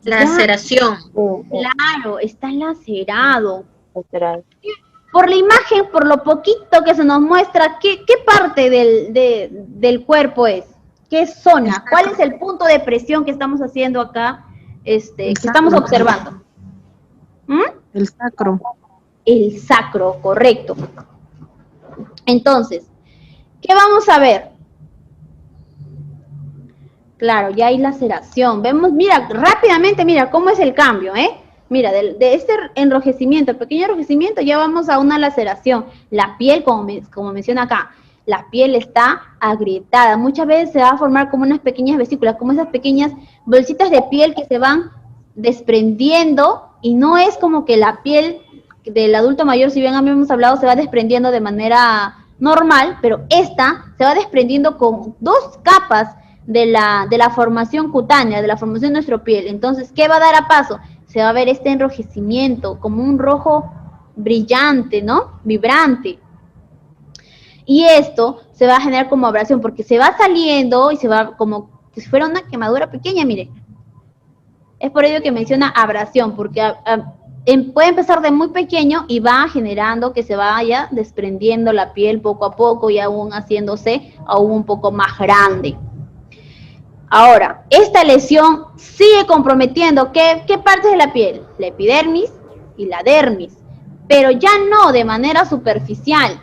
Laceración. Claro, está lacerado. Lateral. Por la imagen, por lo poquito que se nos muestra, ¿qué parte del cuerpo es? ¿Qué zona? ¿Cuál es el punto de presión que estamos haciendo acá, que estamos observando? El sacro. El sacro, correcto. Entonces, ¿qué vamos a ver? Claro, ya hay laceración. Vemos, mira, rápidamente, mira cómo es el cambio, Mira, de este enrojecimiento, el pequeño enrojecimiento, ya vamos a una laceración. La piel, como menciona acá, la piel está agrietada. Muchas veces se va a formar como unas pequeñas vesículas, como esas pequeñas bolsitas de piel que se van desprendiendo, y no es como que la piel del adulto mayor, si bien habíamos hablado, se va desprendiendo de manera normal, pero esta se va desprendiendo con 2 capas de la formación cutánea, de la formación de nuestra piel. Entonces, ¿qué va a dar a paso? Se va a ver este enrojecimiento como un rojo brillante, ¿no? Vibrante. Y esto se va a generar como abrasión, porque se va saliendo y se va como si fuera una quemadura pequeña, miren. Es por ello que menciona abrasión, porque puede empezar de muy pequeño y va generando que se vaya desprendiendo la piel poco a poco y aún haciéndose aún un poco más grande. Ahora, esta lesión sigue comprometiendo ¿qué partes de la piel? La epidermis y la dermis. pero ya no de manera superficial.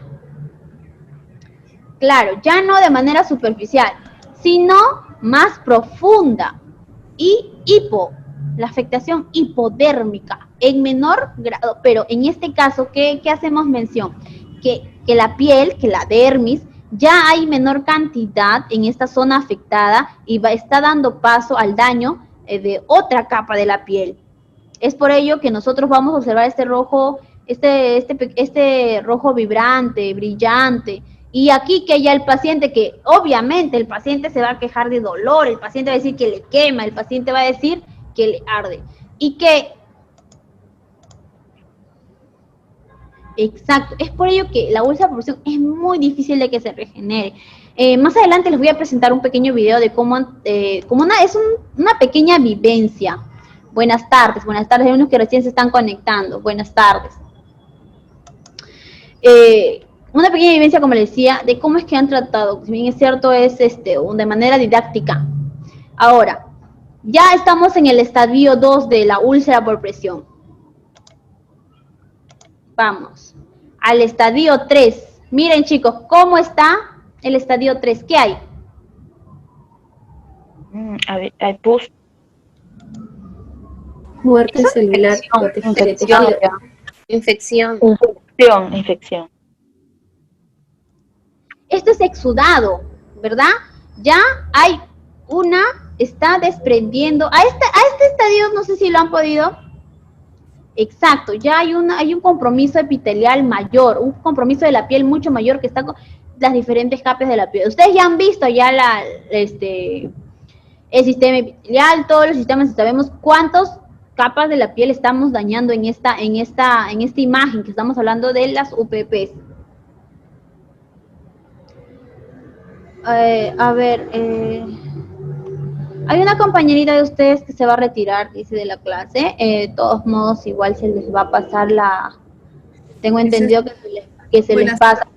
Claro, ya no de manera superficial, sino más profunda. Y la afectación hipodérmica en menor grado, pero en este caso, ¿qué hacemos mención? Que la piel, que la dermis, ya hay menor cantidad en esta zona afectada y está dando paso al daño de otra capa de la piel. Es por ello que nosotros vamos a observar este rojo, este rojo vibrante, brillante. Y aquí que ya el paciente, que obviamente el paciente se va a quejar de dolor, el paciente va a decir que le quema, el paciente va a decir que le arde. Y que, exacto, es por ello que la úlcera por presión es muy difícil de que se regenere. Más adelante les voy a presentar un pequeño video de cómo, es una pequeña vivencia. Buenas tardes, hay unos que recién se están conectando. Buenas tardes. Una pequeña vivencia, como les decía, de cómo es que han tratado, si bien es cierto, es de manera didáctica. Ahora, ya estamos en el estadio 2 de la úlcera por presión. Vamos al estadio 3. Miren, chicos, ¿cómo está el estadio 3? ¿Qué hay? A ver, hay pus. Muerte celular. Infección. Infección. Esto es exudado, ¿verdad? Ya hay está desprendiendo. A este estadio, no sé si lo han podido. Exacto, ya hay un compromiso epitelial mayor, un compromiso de la piel mucho mayor que está con las diferentes capas de la piel. Ustedes ya han visto ya el sistema epitelial, todos los sistemas, sabemos cuántas capas de la piel estamos dañando en esta imagen que estamos hablando de las UPPs. Hay una compañerita de ustedes que se va a retirar, dice, de la clase. De todos modos, igual se les va a pasar tengo entendido que se les pasa.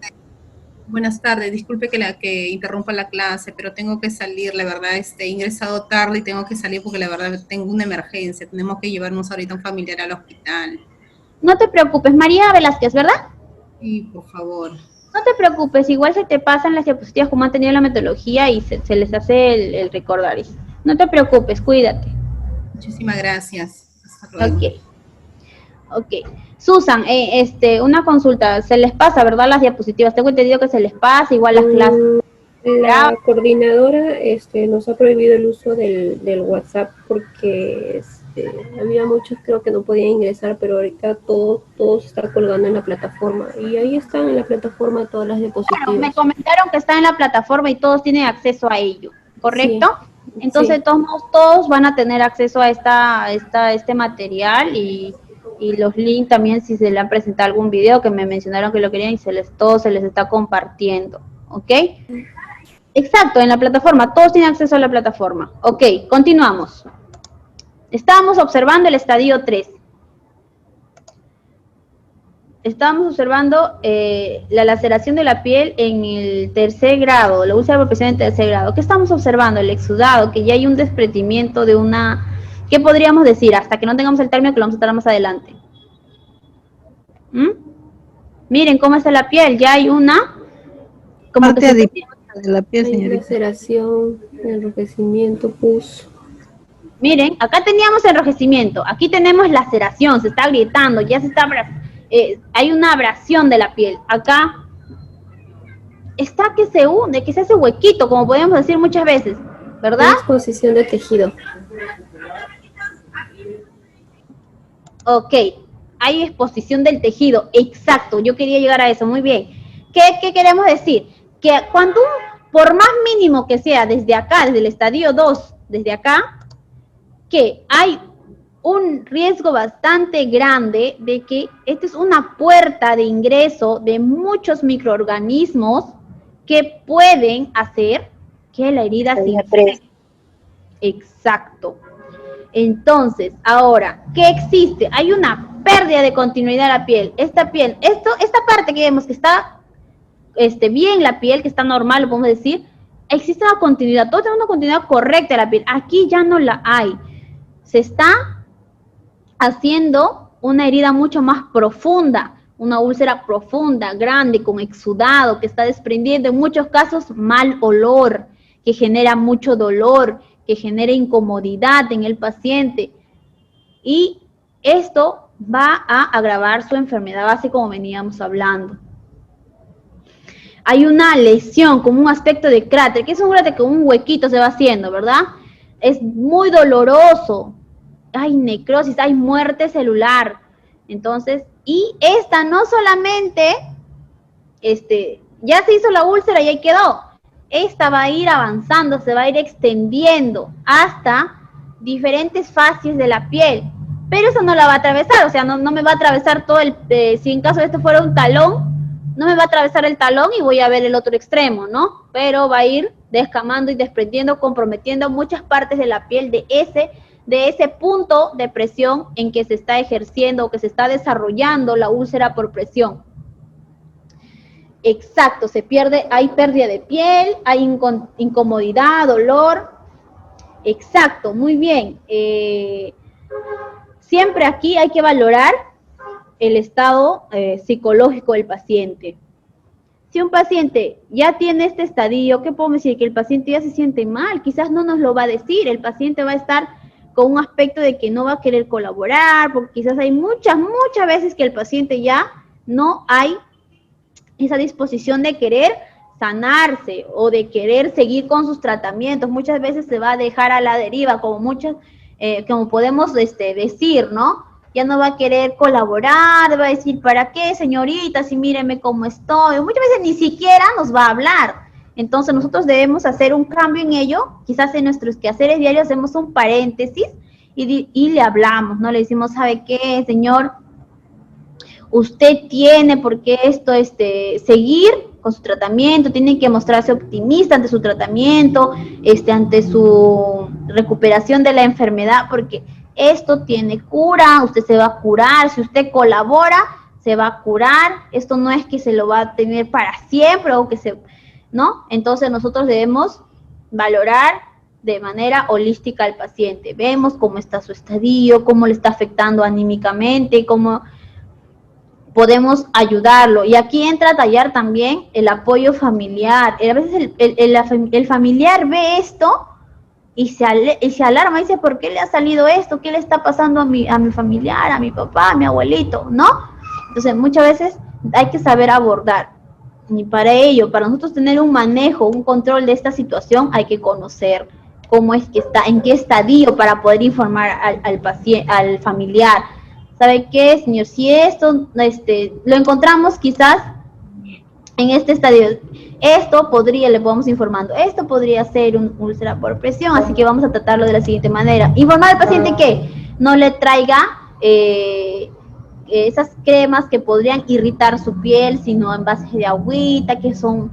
Buenas tardes, disculpe que interrumpa la clase, pero tengo que salir, la verdad, he ingresado tarde y tengo que salir porque la verdad tengo una emergencia. Tenemos que llevarnos ahorita a un familiar al hospital. No te preocupes, María Velázquez, ¿verdad? Sí, por favor. No te preocupes, igual se te pasan las diapositivas como han tenido la metodología y se les hace el recordar. No te preocupes, cuídate. Muchísimas gracias. Hasta luego. Ok. Susan, una consulta, se les pasa, ¿verdad? Las diapositivas, tengo entendido que se les pasa, igual las clases. La coordinadora nos ha prohibido el uso del WhatsApp porque había muchos creo que no podían ingresar, pero ahorita todo se está colgando en la plataforma y ahí están en la plataforma todas las diapositivas. Claro, me comentaron que está en la plataforma y todos tienen acceso a ello, ¿correcto? Sí. Entonces, sí, todos van a tener acceso a este material y los links también, si se le han presentado algún video que me mencionaron que lo querían y todo se les está compartiendo, ¿ok? Exacto, en la plataforma, todos tienen acceso a la plataforma. Ok, continuamos. Estábamos observando el estadio 3. Estábamos observando la laceración de la piel en el tercer grado, la úlcera por presión en tercer grado. ¿Qué estamos observando? El exudado, que ya hay un desprendimiento de ¿qué podríamos decir? Hasta que no tengamos el término que lo vamos a tratar más adelante. Miren cómo está la piel, ya hay como que de la piel, hay señorita. laceración, enrojecimiento, pus. Miren, acá teníamos enrojecimiento, aquí tenemos laceración, se está agrietando, ya hay una abrasión de la piel. Acá está que se hunde, que se hace huequito, como podemos decir muchas veces, ¿verdad? Exposición de tejido. Ok, hay exposición del tejido, exacto, yo quería llegar a eso, muy bien. ¿Qué queremos decir? Que cuando por más mínimo que sea desde acá, desde el estadio 2, desde acá, que hay un riesgo bastante grande de que esta es una puerta de ingreso de muchos microorganismos que pueden hacer que la herida se infecte. Exacto. Entonces, ahora, ¿qué existe? Hay una pérdida de continuidad de la piel. Esta parte que vemos que está bien la piel, que está normal, lo podemos decir, existe una continuidad, todo tiene una continuidad correcta de la piel. Aquí ya no la hay. Se está haciendo una herida mucho más profunda, una úlcera profunda, grande, con exudado, que está desprendiendo en muchos casos mal olor, que genera mucho dolor, que genera incomodidad en el paciente. Y esto va a agravar su enfermedad, así como veníamos hablando. Hay una lesión como un aspecto de cráter, que es un cráter con un huequito se va haciendo, ¿verdad? Es muy doloroso. Hay necrosis, hay muerte celular. Entonces, y esta no solamente, ya se hizo la úlcera y ahí quedó. Esta va a ir avanzando, se va a ir extendiendo hasta diferentes fases de la piel. Pero eso no la va a atravesar, o sea, no me va a atravesar todo si en caso de esto fuera un talón, no me va a atravesar el talón y voy a ver el otro extremo, ¿no? Pero va a ir descamando y desprendiendo, comprometiendo muchas partes de la piel de ese punto de presión en que se está ejerciendo o que se está desarrollando la úlcera por presión. Exacto, se pierde, hay pérdida de piel, hay incomodidad, dolor. Exacto, muy bien. Siempre aquí hay que valorar el estado psicológico del paciente. Si un paciente ya tiene este estadio, ¿qué podemos decir? Que el paciente ya se siente mal, quizás no nos lo va a decir, el paciente va a estar con un aspecto de que no va a querer colaborar, porque quizás hay muchas veces que el paciente ya no hay esa disposición de querer sanarse o de querer seguir con sus tratamientos. Muchas veces se va a dejar a la deriva, como podemos decir, ¿no? Ya no va a querer colaborar, va a decir, ¿para qué, señorita? Si míreme cómo estoy. Muchas veces ni siquiera nos va a hablar. Entonces nosotros debemos hacer un cambio en ello. Quizás en nuestros quehaceres diarios hacemos un paréntesis y le hablamos, ¿no? Le decimos, ¿sabe qué, señor? Usted tiene por qué seguir con su tratamiento, tiene que mostrarse optimista ante su tratamiento, ante su recuperación de la enfermedad, porque esto tiene cura, usted se va a curar, si usted colabora, se va a curar, esto no es que se lo va a tener para siempre o ¿no? Entonces nosotros debemos valorar de manera holística al paciente, vemos cómo está su estadio, cómo le está afectando anímicamente, cómo podemos ayudarlo. Y aquí entra a tallar también el apoyo familiar. A veces el familiar ve esto y se alarma, dice, ¿por qué le ha salido esto? ¿Qué le está pasando a mi familiar, a mi papá, a mi abuelito? ¿No? Entonces, muchas veces hay que saber abordar. Y para ello, para nosotros tener un manejo, un control de esta situación, hay que conocer cómo es que está, en qué estadio para poder informar al paciente, al familiar. ¿Sabe qué, señor? Si esto lo encontramos quizás en este estadio, esto podría, le podemos informando, esto podría ser un úlcera por presión, así que vamos a tratarlo de la siguiente manera. Informar al paciente que no le traiga esas cremas que podrían irritar su piel, sino en base de agüita, que son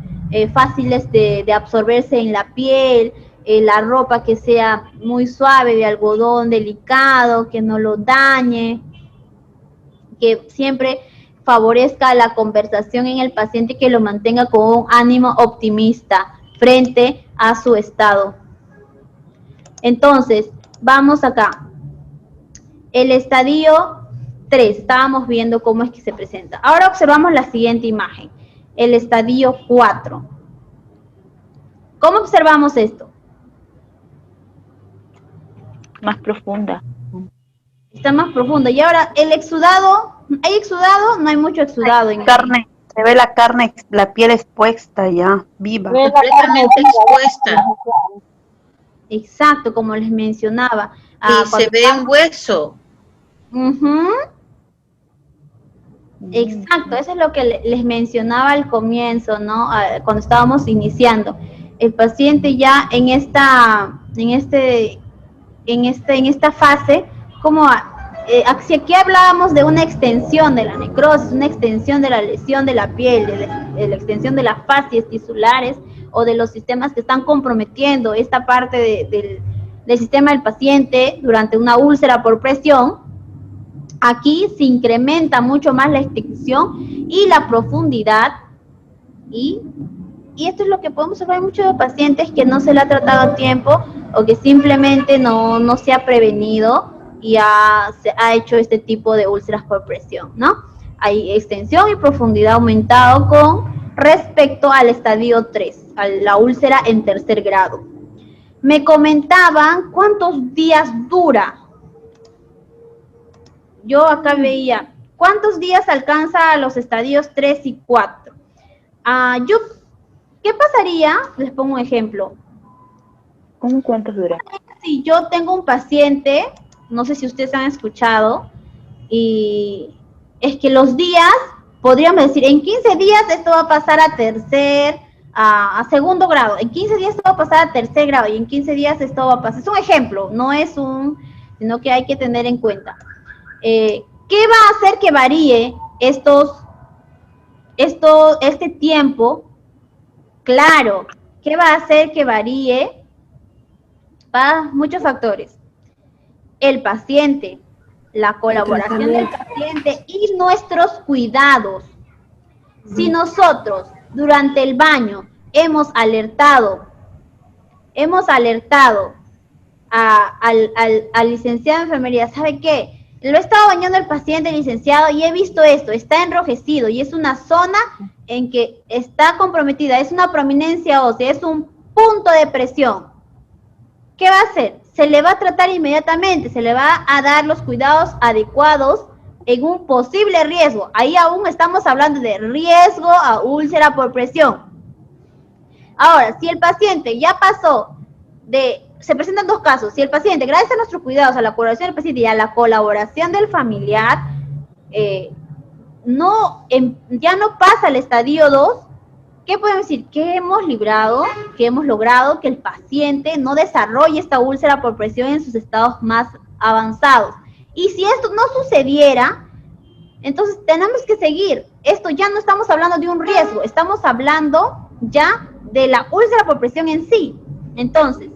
fáciles de absorberse en la piel, la ropa que sea muy suave, de algodón delicado, que no lo dañe, que siempre favorezca la conversación en el paciente, que lo mantenga con un ánimo optimista frente a su estado. Entonces, vamos acá. El estadio 3, estábamos viendo cómo es que se presenta. Ahora observamos la siguiente imagen, el estadio 4. ¿Cómo observamos esto? Más profunda. Está más profunda. Y ahora, el exudado, ¿hay exudado? No hay mucho exudado. En carne, se ve la carne, la piel expuesta ya, viva. Completamente expuesta. Exacto, como les mencionaba. Y se ve un hueso. Exacto, eso es lo que les mencionaba al comienzo, ¿no? Cuando estábamos iniciando. El paciente ya en esta fase, como si aquí hablábamos de una extensión de la necrosis, una extensión de la lesión de la piel, de la extensión de las fascias tisulares o de los sistemas que están comprometiendo esta parte del sistema del paciente durante una úlcera por presión, aquí se incrementa mucho más la extensión y la profundidad, y esto es lo que podemos observar en muchos pacientes que no se le ha tratado a tiempo o que simplemente no se ha prevenido y se ha hecho este tipo de úlceras por presión, ¿no? hay extensión y profundidad aumentado con respecto al estadio 3, a la úlcera en tercer grado. Me comentaban cuántos días dura. Yo acá veía, ¿cuántos días alcanza a los estadios 3 y 4? ¿Qué pasaría? Les pongo un ejemplo. ¿Cómo cuántos dura? Si yo tengo un paciente, no sé si ustedes han escuchado, y es que los días, podríamos decir, en 15 días esto va a pasar a segundo grado, en 15 días esto va a pasar a tercer grado, y en 15 días esto va a pasar. Es un ejemplo, no es sino que hay que tener en cuenta. ¿Qué va a hacer que varíe este tiempo? Claro, ¿qué va a hacer que varíe? Muchos factores. El paciente, la colaboración del paciente y nuestros cuidados. Si nosotros durante el baño hemos alertado al licenciado de enfermería, ¿sabe qué? Lo he estado bañando el paciente, licenciado, y he visto esto, está enrojecido y es una zona en que está comprometida, es una prominencia ósea, es un punto de presión. ¿Qué va a hacer? Se le va a tratar inmediatamente, se le va a dar los cuidados adecuados en un posible riesgo. Ahí aún estamos hablando de riesgo a úlcera por presión. Ahora, si el paciente ya pasó se presentan dos casos. Si el paciente, gracias a nuestros cuidados, a la colaboración del paciente y a la colaboración del familiar, ya no pasa al estadio 2, ¿qué podemos decir? Que hemos logrado que el paciente no desarrolle esta úlcera por presión en sus estados más avanzados. Y si esto no sucediera, entonces tenemos que seguir. Esto ya no estamos hablando de un riesgo, estamos hablando ya de la úlcera por presión en sí. Entonces,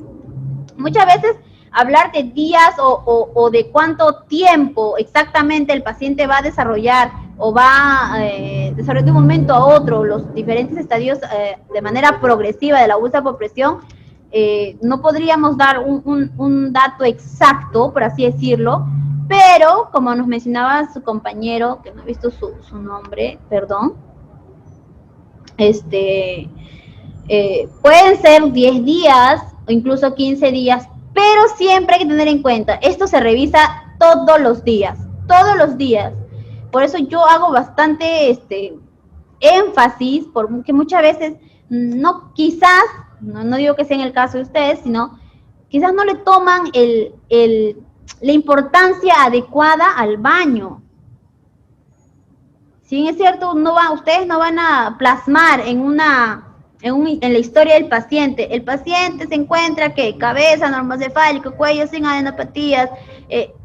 muchas veces hablar de días o de cuánto tiempo exactamente el paciente va a desarrollar o va a desarrollar de un momento a otro los diferentes estadios de manera progresiva de la úlcera por presión, no podríamos dar un dato exacto, por así decirlo, pero como nos mencionaba su compañero, que no he visto su nombre, perdón, pueden ser 10 días o incluso 15 días, pero siempre hay que tener en cuenta, esto se revisa todos los días. Por eso yo hago bastante énfasis, porque muchas veces no digo que sea en el caso de ustedes, sino quizás no le toman la importancia adecuada al baño. Si es cierto, ustedes no van a plasmar en la historia del paciente. El paciente se encuentra que cabeza normocefálica, cuello sin adenopatías,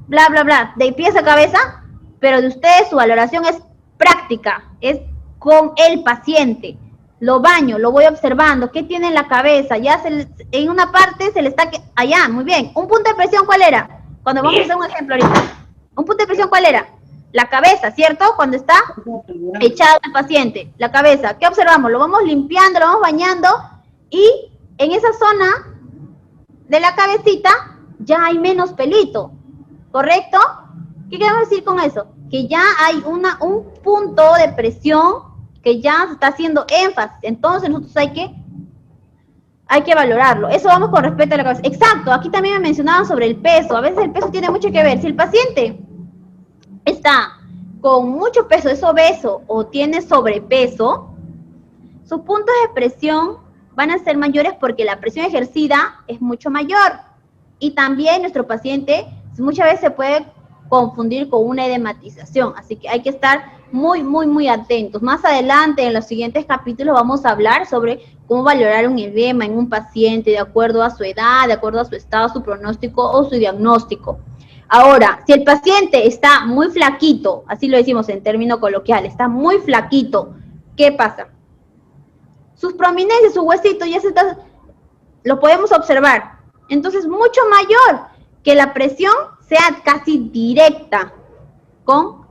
bla, bla, bla, de pies a cabeza, pero de ustedes su valoración es práctica, es con el paciente. Lo baño, lo voy observando, ¿qué tiene en la cabeza? Ya en una parte se le está... Allá, muy bien. ¿Un punto de presión cuál era? Cuando vamos a hacer un ejemplo ahorita. ¿Un punto de presión cuál era? La cabeza, ¿cierto? Cuando está echado el paciente, la cabeza. ¿Qué observamos? Lo vamos limpiando, lo vamos bañando y en esa zona de la cabecita ya hay menos pelito, ¿correcto? ¿Qué queremos decir con eso? Que ya hay un punto de presión que ya se está haciendo énfasis. Entonces nosotros hay que valorarlo. Eso vamos con respecto a la cabeza. Exacto, aquí también me mencionaban sobre el peso. A veces el peso tiene mucho que ver. Si el paciente está con mucho peso, es obeso o tiene sobrepeso, sus puntos de presión van a ser mayores porque la presión ejercida es mucho mayor. Y también nuestro paciente muchas veces se puede confundir con una edematización, así que hay que estar muy, muy, muy atentos. Más adelante, en los siguientes capítulos, vamos a hablar sobre cómo valorar un edema en un paciente de acuerdo a su edad, de acuerdo a su estado, su pronóstico o su diagnóstico. Ahora, si el paciente está muy flaquito, así lo decimos en término coloquial, está muy flaquito, ¿qué pasa? Sus prominencias, su huesito, lo podemos observar. Entonces, mucho mayor que la presión sea casi directa con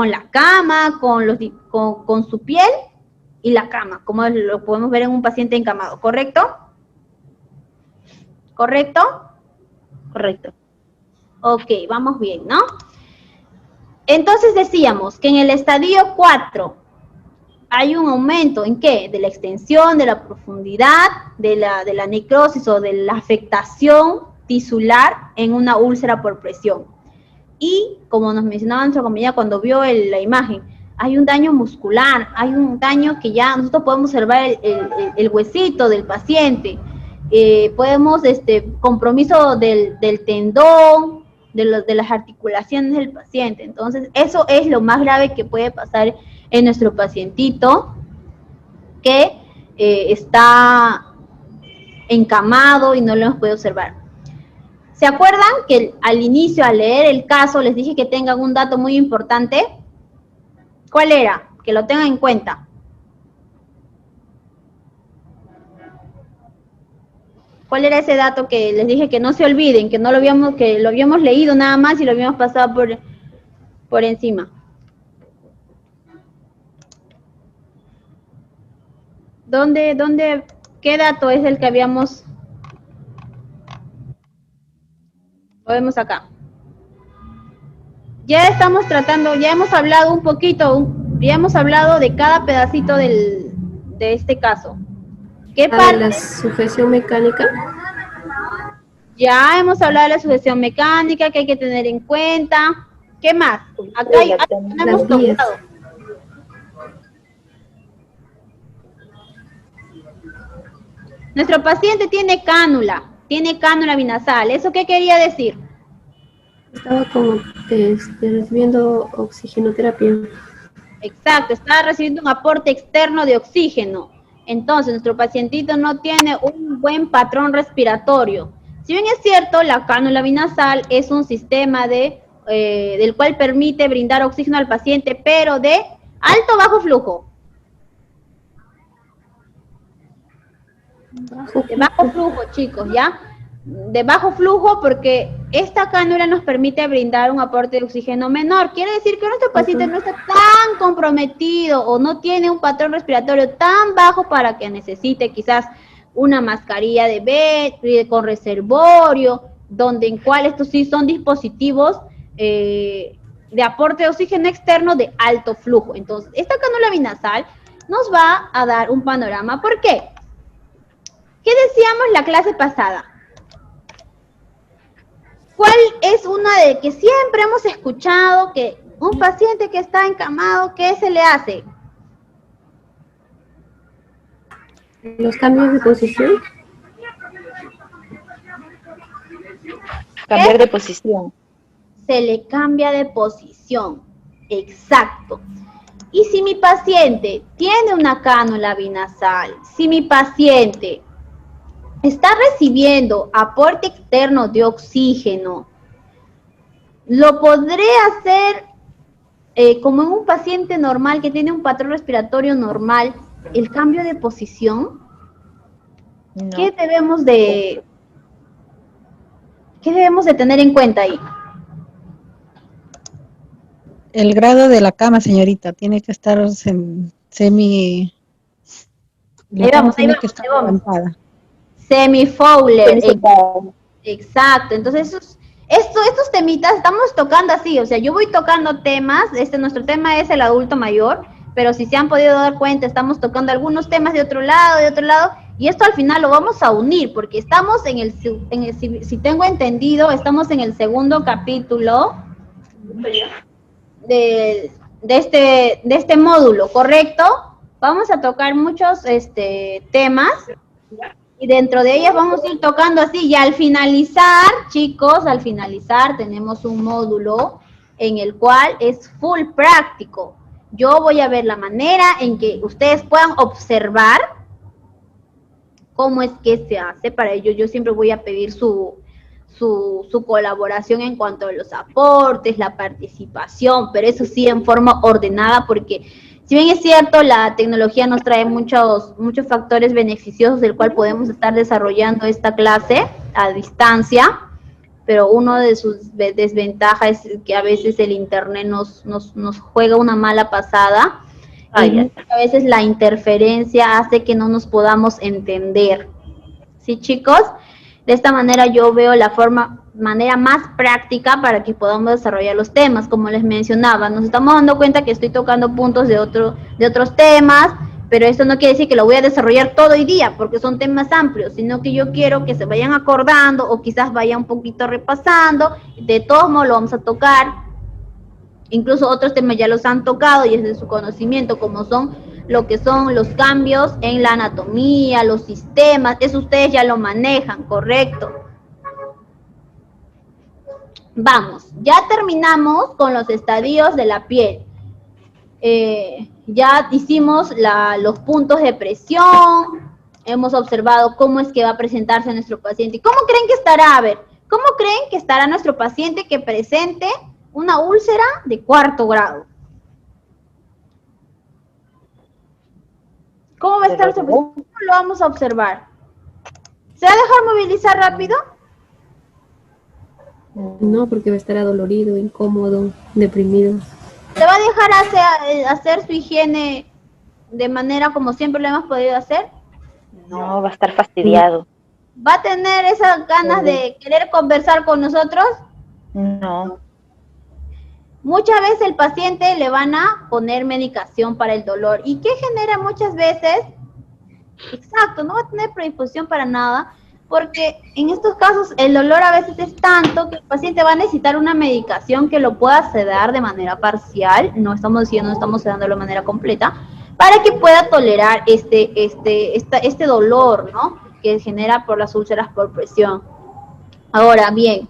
la cama, con su piel y la cama, como lo podemos ver en un paciente encamado, ¿correcto? ¿Correcto? Correcto. Ok, vamos bien, ¿no? Entonces decíamos que en el estadio 4 hay un aumento, ¿en qué? De la extensión, de la profundidad, de la necrosis o de la afectación tisular en una úlcera por presión. Y, como nos mencionaba nuestra compañera cuando vio la imagen, hay un daño muscular, hay un daño que ya nosotros podemos observar el huesito del paciente, podemos, compromiso del tendón, de las articulaciones del paciente. Entonces, eso es lo más grave que puede pasar en nuestro pacientito que está encamado y no lo hemos podido observar. ¿Se acuerdan que al inicio, al leer el caso, les dije que tengan un dato muy importante? ¿Cuál era? Que lo tengan en cuenta. ¿Cuál era ese dato que les dije que no se olviden, que no lo habíamos, que lo habíamos leído nada más y lo habíamos pasado por encima? ¿Qué dato es el que habíamos? Lo vemos acá. Ya estamos tratando, ya hemos hablado un poquito, ya hemos hablado de cada pedacito de este caso. ¿Qué parte? La sujeción mecánica. Ya hemos hablado de la sujeción mecánica que hay que tener en cuenta. ¿Qué más? Acá hemos tocado. Nuestro paciente tiene cánula binasal. ¿Eso qué quería decir? Estaba como recibiendo oxigenoterapia. Exacto, estaba recibiendo un aporte externo de oxígeno. Entonces, nuestro pacientito no tiene un buen patrón respiratorio. Si bien es cierto, la cánula binasal es un sistema del cual permite brindar oxígeno al paciente, pero de alto o bajo flujo. De bajo flujo, chicos, ¿ya? De bajo flujo porque esta cánula nos permite brindar un aporte de oxígeno menor. Quiere decir que nuestro paciente no está tan comprometido o no tiene un patrón respiratorio tan bajo para que necesite quizás una mascarilla de BED con reservorio, en cual estos sí son dispositivos de aporte de oxígeno externo de alto flujo. Entonces, esta cánula binasal nos va a dar un panorama. ¿Por qué? ¿Qué decíamos la clase pasada? ¿Cuál es una de que siempre hemos escuchado que un paciente que está encamado, qué se le hace? Los cambios de posición. Cambiar de posición. Se le cambia de posición. Exacto. Y si mi paciente tiene una cánula binasal, si mi paciente está recibiendo aporte externo de oxígeno, ¿lo podré hacer como en un paciente normal que tiene un patrón respiratorio normal, el cambio de posición? No. ¿Qué debemos de tener en cuenta ahí? El grado de la cama, señorita, tiene que estar semi... La cama tiene que estar levantada. Semi-Fowler. Exacto. Entonces, estos temitas estamos tocando así, o sea, yo voy tocando temas, nuestro tema es el adulto mayor, pero si se han podido dar cuenta, estamos tocando algunos temas de otro lado, y esto al final lo vamos a unir, porque estamos si tengo entendido, estamos en el segundo capítulo de este módulo, ¿correcto? Vamos a tocar muchos temas, y dentro de ellas vamos a ir tocando así, y al finalizar, chicos, tenemos un módulo en el cual es full práctico. Yo voy a ver la manera en que ustedes puedan observar cómo es que se hace. Para ello yo siempre voy a pedir su colaboración en cuanto a los aportes, la participación, pero eso sí en forma ordenada, porque si bien es cierto, la tecnología nos trae muchos factores beneficiosos del cual podemos estar desarrollando esta clase a distancia, pero uno de sus desventajas es que a veces el internet nos juega una mala pasada, y a veces la interferencia hace que no nos podamos entender. ¿Sí, chicos? De esta manera yo veo la forma manera más práctica para que podamos desarrollar los temas. Como les mencionaba, nos estamos dando cuenta que estoy tocando puntos de otros temas, pero eso no quiere decir que lo voy a desarrollar todo hoy día, porque son temas amplios, sino que yo quiero que se vayan acordando o quizás vaya un poquito repasando. De todos modos lo vamos a tocar. Incluso otros temas ya los han tocado y es de su conocimiento, como son lo que son los cambios en la anatomía, los sistemas, eso ustedes ya lo manejan, ¿correcto? Vamos, ya terminamos con los estadios de la piel. Ya hicimos los puntos de presión, hemos observado cómo es que va a presentarse nuestro paciente. ¿Cómo creen que estará? A ver, ¿cómo creen que estará nuestro paciente que presente una úlcera de 4º grado? ¿Cómo va a estar nuestro paciente? ¿Cómo lo vamos a observar? ¿Se va a dejar movilizar rápido? No, porque va a estar adolorido, incómodo, deprimido. ¿Se va a dejar hacer su higiene de manera como siempre lo hemos podido hacer? No, va a estar fastidiado. ¿Va a tener esas ganas de querer conversar con nosotros? No. Muchas veces el paciente le van a poner medicación para el dolor. ¿Y qué genera muchas veces? Exacto, no va a tener predisposición para nada, porque en estos casos el dolor a veces es tanto que el paciente va a necesitar una medicación que lo pueda sedar de manera parcial, no estamos diciendo, no estamos sedándolo de manera completa, para que pueda tolerar este dolor, ¿no?, que genera por las úlceras por presión. Ahora bien,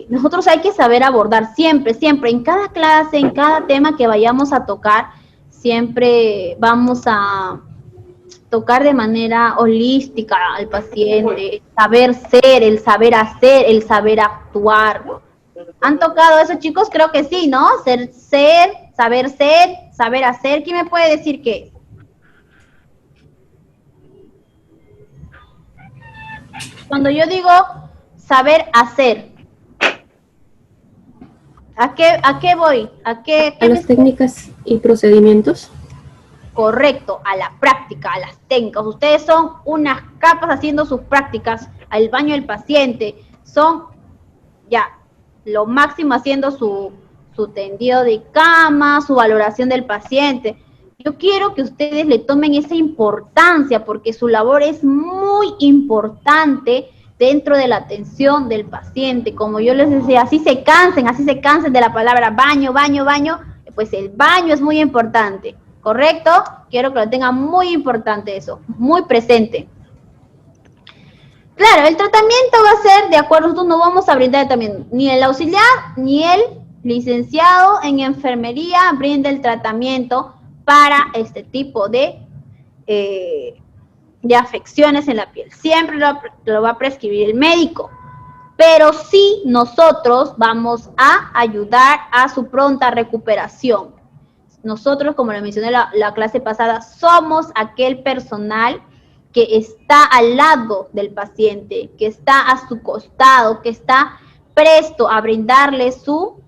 nosotros hay que saber abordar siempre, en cada clase, en cada tema que vayamos a tocar, siempre vamos a tocar de manera holística al paciente, el saber ser, el saber hacer, el saber actuar. ¿Han tocado eso, chicos? Creo que sí, ¿no? Ser, saber hacer. ¿Quién me puede decir qué? Cuando yo digo saber hacer, ¿a qué voy? ¿A las técnicas y procedimientos? Correcto, a la práctica, a las técnicas. Ustedes son unas capas haciendo sus prácticas al baño del paciente. Son ya lo máximo haciendo su tendido de cama, su valoración del paciente. Yo quiero que ustedes le tomen esa importancia porque su labor es muy importante dentro de la atención del paciente. Como yo les decía, así se cansen de la palabra baño, pues el baño es muy importante. ¿Correcto? Quiero que lo tengan muy importante eso, muy presente. Claro, el tratamiento va a ser, de acuerdo, nosotros no vamos a brindar también, ni el auxiliar, ni el licenciado en enfermería brinda el tratamiento para este tipo de afecciones en la piel. Siempre lo va a prescribir el médico, pero sí nosotros vamos a ayudar a su pronta recuperación. Nosotros, como le mencioné la clase pasada, somos aquel personal que está al lado del paciente, que está a su costado, que está presto a brindarle su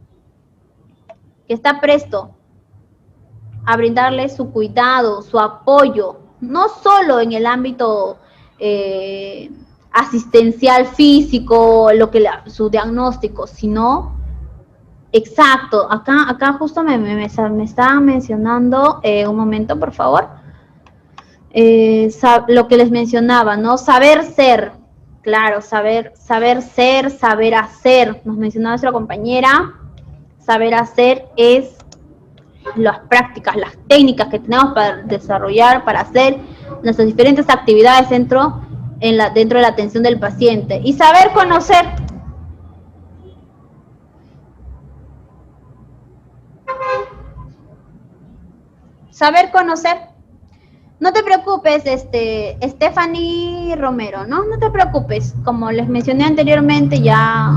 cuidado, su apoyo, no solo en el ámbito asistencial físico, su diagnóstico, sino... Exacto, acá justo me estaban mencionando, un momento, por favor, lo que les mencionaba, ¿no? Saber ser, claro, saber ser, saber hacer, nos mencionaba nuestra compañera, saber hacer es las prácticas, las técnicas que tenemos para desarrollar, para hacer nuestras diferentes actividades dentro de la atención del paciente, y saber conocer. Saber conocer. No te preocupes, Stephanie Romero, ¿no? No te preocupes. Como les mencioné anteriormente, ya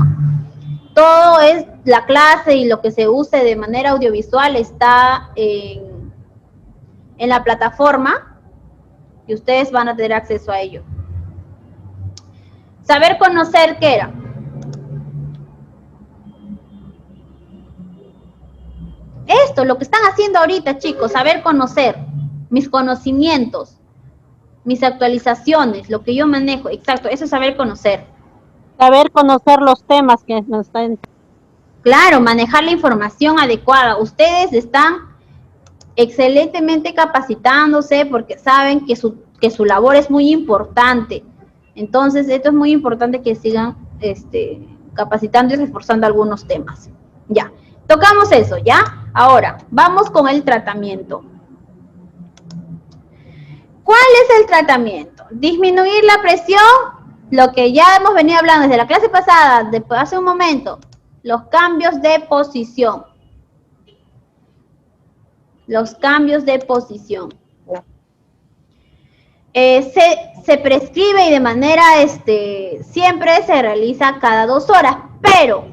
todo es la clase y lo que se use de manera audiovisual está en la plataforma y ustedes van a tener acceso a ello. Saber conocer, ¿qué era? Esto, lo que están haciendo ahorita, chicos, saber conocer mis conocimientos, mis actualizaciones, lo que yo manejo, exacto, eso es saber conocer. Saber conocer los temas que nos están... Claro, manejar la información adecuada. Ustedes están excelentemente capacitándose porque saben que su labor es muy importante. Entonces, esto es muy importante que sigan capacitando y reforzando algunos temas. Ya, tocamos eso, ¿ya? Ahora, vamos con el tratamiento. ¿Cuál es el tratamiento? Disminuir la presión, lo que ya hemos venido hablando desde la clase pasada, hace un momento, los cambios de posición. Los cambios de posición. Se prescribe y de manera, siempre se realiza cada 2 horas, pero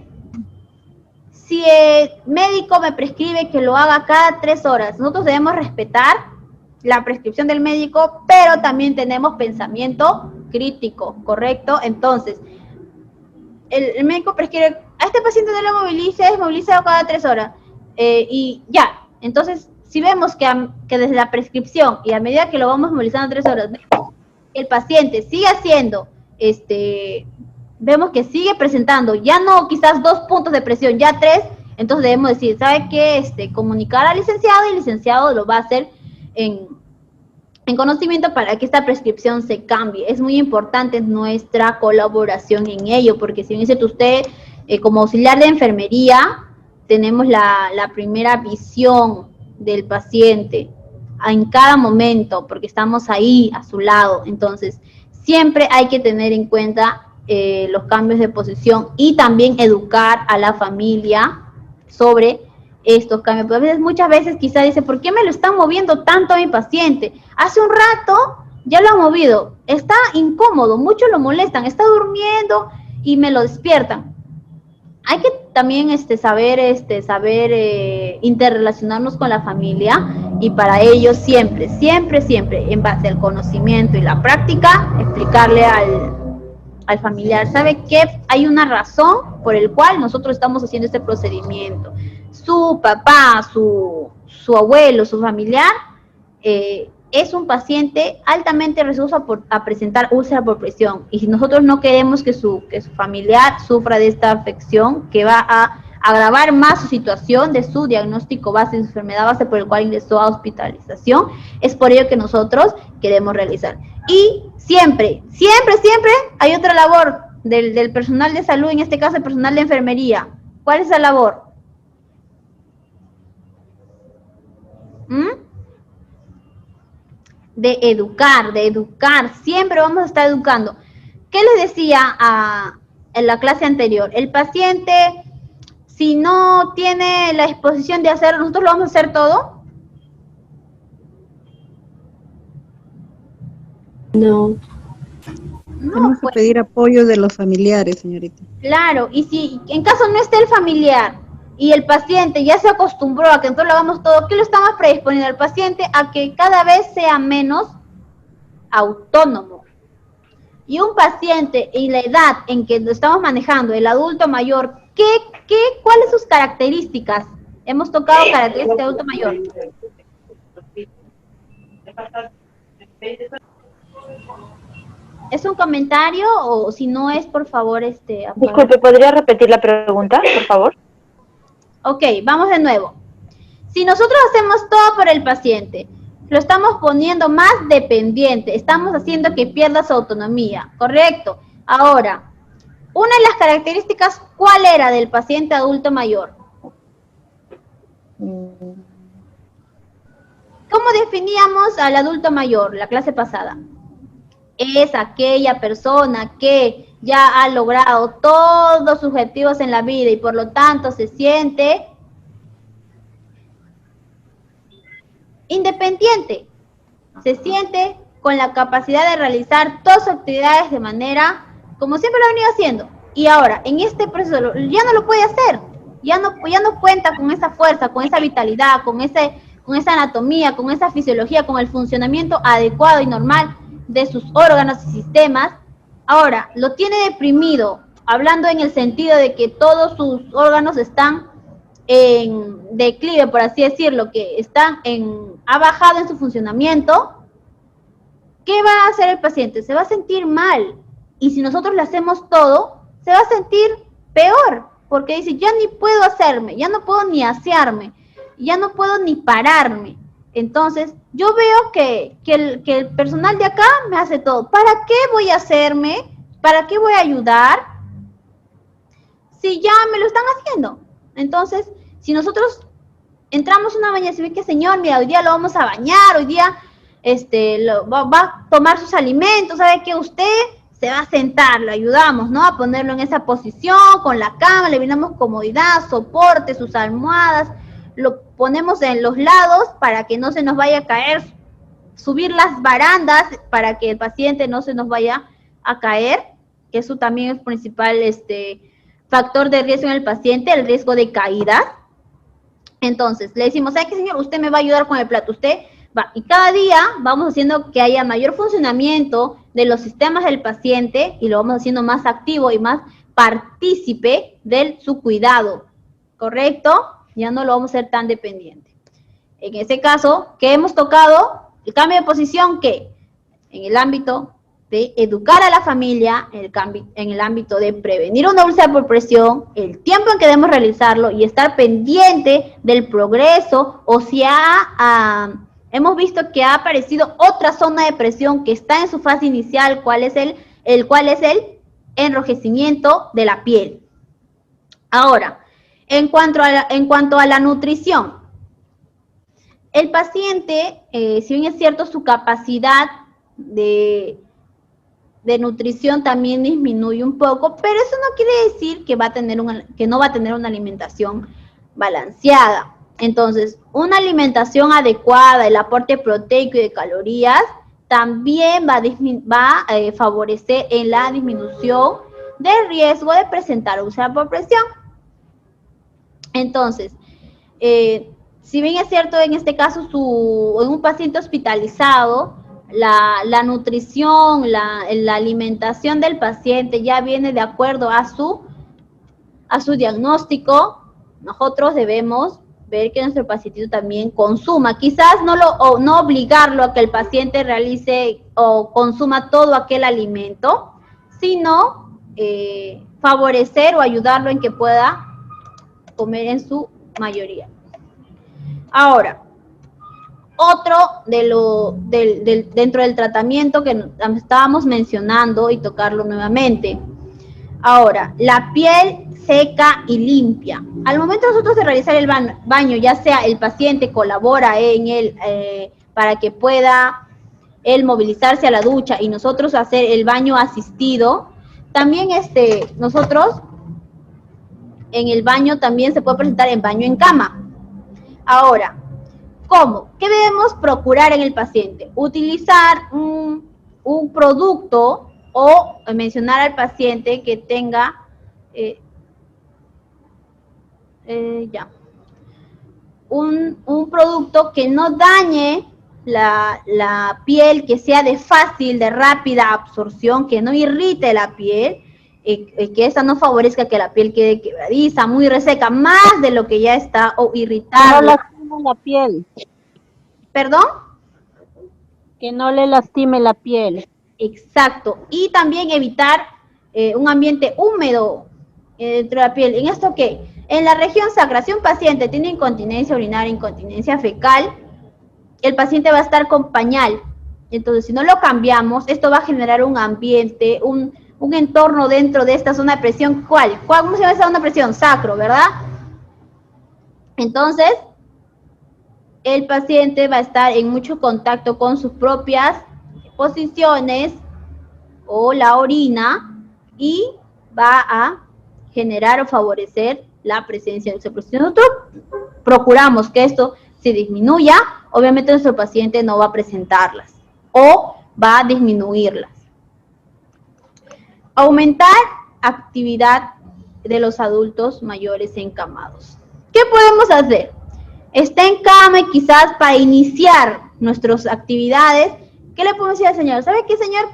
si el médico me prescribe que lo haga cada 3 horas, nosotros debemos respetar la prescripción del médico, pero también tenemos pensamiento crítico, ¿correcto? Entonces, el médico prescribe, a este paciente no lo moviliza cada 3 horas, y ya, entonces, si vemos que desde la prescripción y a medida que lo vamos movilizando 3 horas, el paciente sigue haciendo, vemos que sigue presentando, ya no quizás 2 puntos de presión, ya 3, entonces debemos decir, ¿sabe qué? Comunicar al licenciado y el licenciado lo va a hacer en conocimiento para que esta prescripción se cambie. Es muy importante nuestra colaboración en ello, porque si bien dice usted, como auxiliar de enfermería, tenemos la primera visión del paciente en cada momento, porque estamos ahí a su lado. Entonces, siempre hay que tener en cuenta los cambios de posición y también educar a la familia sobre estos cambios. Pero muchas veces quizás dice, ¿por qué me lo están moviendo tanto a mi paciente? Hace un rato ya lo han movido, está incómodo, muchos lo molestan, está durmiendo y me lo despiertan. Hay que también saber interrelacionarnos con la familia, y para ello siempre, en base al conocimiento y la práctica, explicarle al familiar, ¿sabe qué? Hay una razón por el cual nosotros estamos haciendo este procedimiento. Su papá, su abuelo, su familiar, es un paciente altamente riesgoso a presentar úlcera por presión, y si nosotros no queremos que su familiar sufra de esta afección que va a agravar más su situación de su diagnóstico base, de su enfermedad base por el cual ingresó a hospitalización, es por ello que nosotros queremos realizar. Y siempre hay otra labor del personal de salud, en este caso el personal de enfermería. ¿Cuál es la labor? De educar, siempre vamos a estar educando. ¿Qué les decía en la clase anterior? El paciente, si no tiene la disposición de hacerlo, nosotros lo vamos a hacer todo. No. Tenemos que pedir apoyo de los familiares, señorita. Claro, y si en caso no esté el familiar y el paciente ya se acostumbró a que nosotros lo hagamos todo, ¿qué lo estamos predisponiendo al paciente? A que cada vez sea menos autónomo. Y un paciente en la edad en que lo estamos manejando, el adulto mayor, ¿cuáles son sus características? Hemos tocado características de adulto mayor. ¿Es un comentario o si no es, por favor, Disculpe, ¿podría repetir la pregunta, por favor? Ok, vamos de nuevo. Si nosotros hacemos todo por el paciente, lo estamos poniendo más dependiente, estamos haciendo que pierda su autonomía, ¿correcto? Ahora, una de las características, ¿cuál era del paciente adulto mayor? ¿Cómo definíamos al adulto mayor la clase pasada? Es aquella persona que ya ha logrado todos sus objetivos en la vida y por lo tanto se siente independiente, se siente con la capacidad de realizar todas sus actividades de manera como siempre lo ha venido haciendo, y ahora en este proceso ya no lo puede hacer, ya no cuenta con esa fuerza, con esa vitalidad, con esa anatomía, con esa fisiología, con el funcionamiento adecuado y normal de sus órganos y sistemas. Ahora lo tiene deprimido, hablando en el sentido de que todos sus órganos están en declive, por así decirlo, que ha bajado en su funcionamiento. ¿Qué va a hacer el paciente? Se va a sentir mal, y si nosotros le hacemos todo, se va a sentir peor, porque dice, ya ni puedo hacerme, ya no puedo ni asearme, ya no puedo ni pararme. Entonces, yo veo que el personal de acá me hace todo. ¿Para qué voy a hacerme? ¿Para qué voy a ayudar? Si ya me lo están haciendo. Entonces, si nosotros entramos una mañana y se ve que, señor, mira, hoy día lo vamos a bañar, hoy día va a tomar sus alimentos, ¿sabe qué? Usted se va a sentar, lo ayudamos, ¿no? A ponerlo en esa posición, con la cama, le brindamos comodidad, soporte, sus almohadas, lo ponemos en los lados para que no se nos vaya a caer, subir las barandas para que el paciente no se nos vaya a caer, que eso también es principal factor de riesgo en el paciente, el riesgo de caída. Entonces, le decimos, ¿sabe qué, señor? Usted me va a ayudar con el plato, usted va. Y cada día vamos haciendo que haya mayor funcionamiento de los sistemas del paciente y lo vamos haciendo más activo y más partícipe de su cuidado, ¿correcto? Ya no lo vamos a hacer tan dependiente. En ese caso, ¿qué hemos tocado? El cambio de posición, ¿qué? En el ámbito de educar a la familia, en el ámbito de prevenir una úlcera por presión, el tiempo en que debemos realizarlo y estar pendiente del progreso, o si hemos visto que ha aparecido otra zona de presión que está en su fase inicial, cuál es el enrojecimiento de la piel. Ahora, en cuanto a la nutrición, el paciente, si bien es cierto, su capacidad de nutrición también disminuye un poco, pero eso no quiere decir que no va a tener una alimentación balanceada. Entonces, una alimentación adecuada, el aporte proteico y de calorías, también va a favorecer en la disminución del riesgo de presentar úlcera por presión. Entonces, si bien es cierto en este caso en un paciente hospitalizado, la nutrición, la alimentación del paciente ya viene de acuerdo a su diagnóstico, nosotros debemos ver que nuestro paciente también consuma, quizás no obligarlo a que el paciente realice o consuma todo aquel alimento, sino favorecer o ayudarlo en que pueda comer en su mayoría. Ahora, otro dentro del tratamiento que estábamos mencionando y tocarlo nuevamente. Ahora, la piel seca y limpia. Al momento nosotros de realizar el baño, ya sea el paciente colabora en él para que pueda él movilizarse a la ducha y nosotros hacer el baño asistido, también nosotros en el baño también se puede presentar en baño en cama. Ahora, ¿cómo? ¿Qué debemos procurar en el paciente? Utilizar un producto o mencionar al paciente que tenga un producto que no dañe la piel, que sea de fácil, de rápida absorción, que no irrite la piel, que esa no favorezca que la piel quede quebradiza, muy reseca, más de lo que ya está, o irritada. No lastime la piel. ¿Perdón? Que no le lastime la piel. Exacto. Y también evitar un ambiente húmedo dentro de la piel. ¿En esto qué? En la región sacra, si un paciente tiene incontinencia urinaria, incontinencia fecal, el paciente va a estar con pañal. Entonces, si no lo cambiamos, esto va a generar un ambiente, un entorno dentro de esta zona de presión. ¿Cómo se llama esa zona de presión? Sacro, ¿verdad? Entonces, el paciente va a estar en mucho contacto con sus propias posiciones o la orina y va a generar o favorecer la presencia de úlcera por presión. Nosotros procuramos que esto se disminuya, obviamente nuestro paciente no va a presentarlas o va a disminuirlas. Aumentar actividad de los adultos mayores encamados. ¿Qué podemos hacer? Está en cama y quizás para iniciar nuestras actividades, ¿qué le podemos decir al señor? ¿Sabe qué, señor?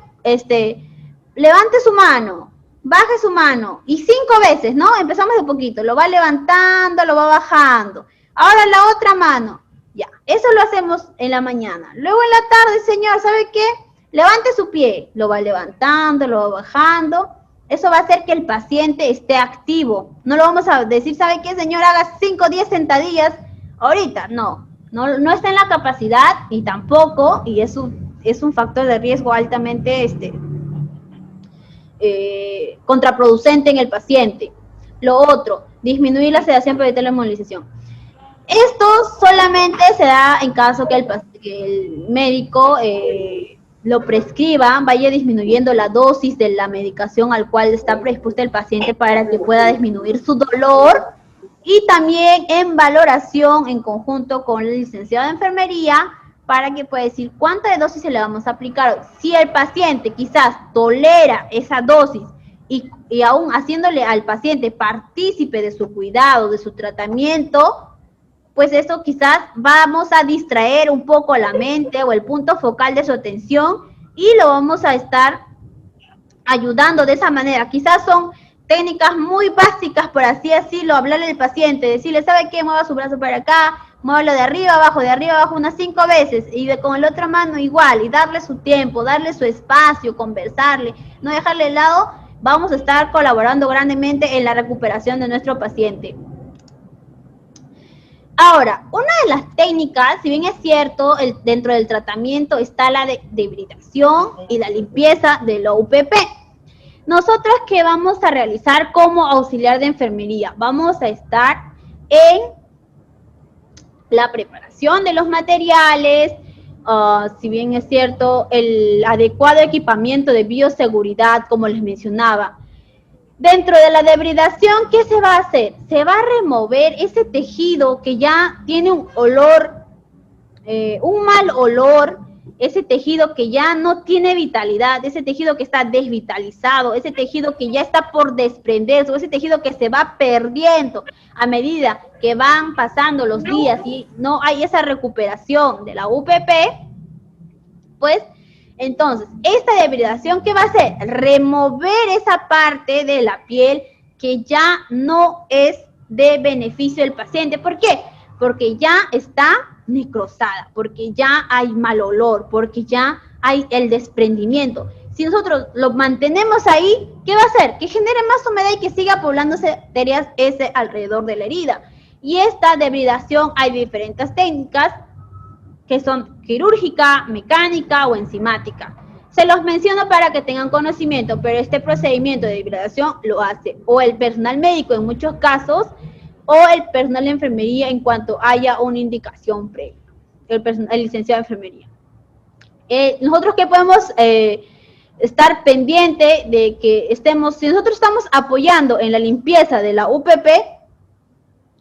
Levante su mano, baje su mano, y 5 veces, ¿no? Empezamos de poquito, lo va levantando, lo va bajando. Ahora la otra mano, ya, eso lo hacemos en la mañana. Luego en la tarde, señor, ¿sabe qué? Levante su pie, lo va levantando, lo va bajando, Eso va a hacer que el paciente esté activo. No lo vamos a decir, ¿sabe qué, señor? Haga 5 o 10 sentadillas ahorita. No está en la capacidad y tampoco, y es un factor de riesgo altamente contraproducente en el paciente. Lo otro, disminuir la sedación para evitar la inmovilización. Esto solamente se da en caso que el médico lo prescriba, vaya disminuyendo la dosis de la medicación al cual está predispuesto el paciente para que pueda disminuir su dolor, y también en valoración en conjunto con el licenciado de enfermería para que pueda decir cuánta de dosis se le vamos a aplicar. Si el paciente quizás tolera esa dosis y aún haciéndole al paciente partícipe de su cuidado, de su tratamiento, pues eso quizás vamos a distraer un poco la mente o el punto focal de su atención y lo vamos a estar ayudando de esa manera. Quizás son técnicas muy básicas, por así decirlo, hablarle al paciente, decirle, ¿sabe qué? Mueva su brazo para acá, muévalo de arriba abajo unas 5 veces, y con la otra mano igual, y darle su tiempo, darle su espacio, conversarle, no dejarle de lado. Vamos a estar colaborando grandemente en la recuperación de nuestro paciente. Ahora, una de las técnicas, si bien es cierto, dentro del tratamiento está la dehidratación y la limpieza de la UPP. Nosotros, ¿qué vamos a realizar como auxiliar de enfermería? Vamos a estar en la preparación de los materiales, si bien es cierto, el adecuado equipamiento de bioseguridad, como les mencionaba. Dentro de la dehidratación, ¿qué se va a hacer? Se va a remover ese tejido que ya tiene un olor, un mal olor, ese tejido que ya no tiene vitalidad, ese tejido que está desvitalizado, ese tejido que ya está por desprenderse, o ese tejido que se va perdiendo a medida que van pasando los días y no hay esa recuperación de la UPP, pues entonces, esta dehidratación, ¿qué va a hacer? Remover esa parte de la piel que ya no es de beneficio del paciente. ¿Por qué? Porque ya está necrosada, porque ya hay mal olor, porque ya hay el desprendimiento. Si nosotros lo mantenemos ahí, ¿qué va a hacer? Que genere más humedad y que siga poblándose bacterias S alrededor de la herida. Y esta dehidratación hay diferentes técnicas, que son quirúrgica, mecánica o enzimática. Se los menciono para que tengan conocimiento, pero este procedimiento de dehidratación lo hace o el personal médico en muchos casos, o el personal de enfermería en cuanto haya una indicación previa, el licenciado de enfermería. Nosotros que podemos estar pendiente de que estemos, si nosotros estamos apoyando en la limpieza de la UPP,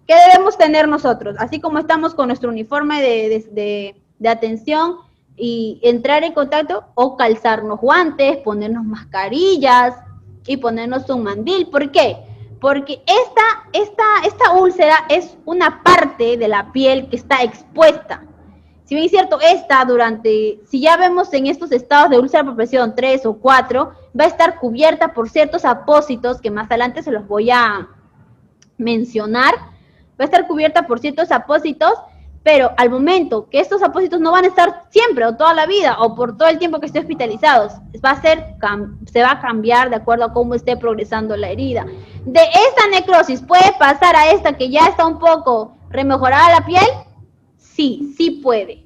¿qué debemos tener nosotros? Así como estamos con nuestro uniforme de atención y entrar en contacto, o calzarnos guantes, ponernos mascarillas y ponernos un mandil. ¿Por qué? Porque esta úlcera es una parte de la piel que está expuesta. Si bien es cierto, si ya vemos en estos estados de úlcera por presión 3 o 4, va a estar cubierta por ciertos apósitos que más adelante se los voy a mencionar. Va a estar cubierta por ciertos apósitos, pero al momento que estos apósitos no van a estar siempre o toda la vida o por todo el tiempo que esté hospitalizados, se va a cambiar de acuerdo a cómo esté progresando la herida. De esta necrosis puede pasar a esta que ya está un poco remejorada la piel, sí puede,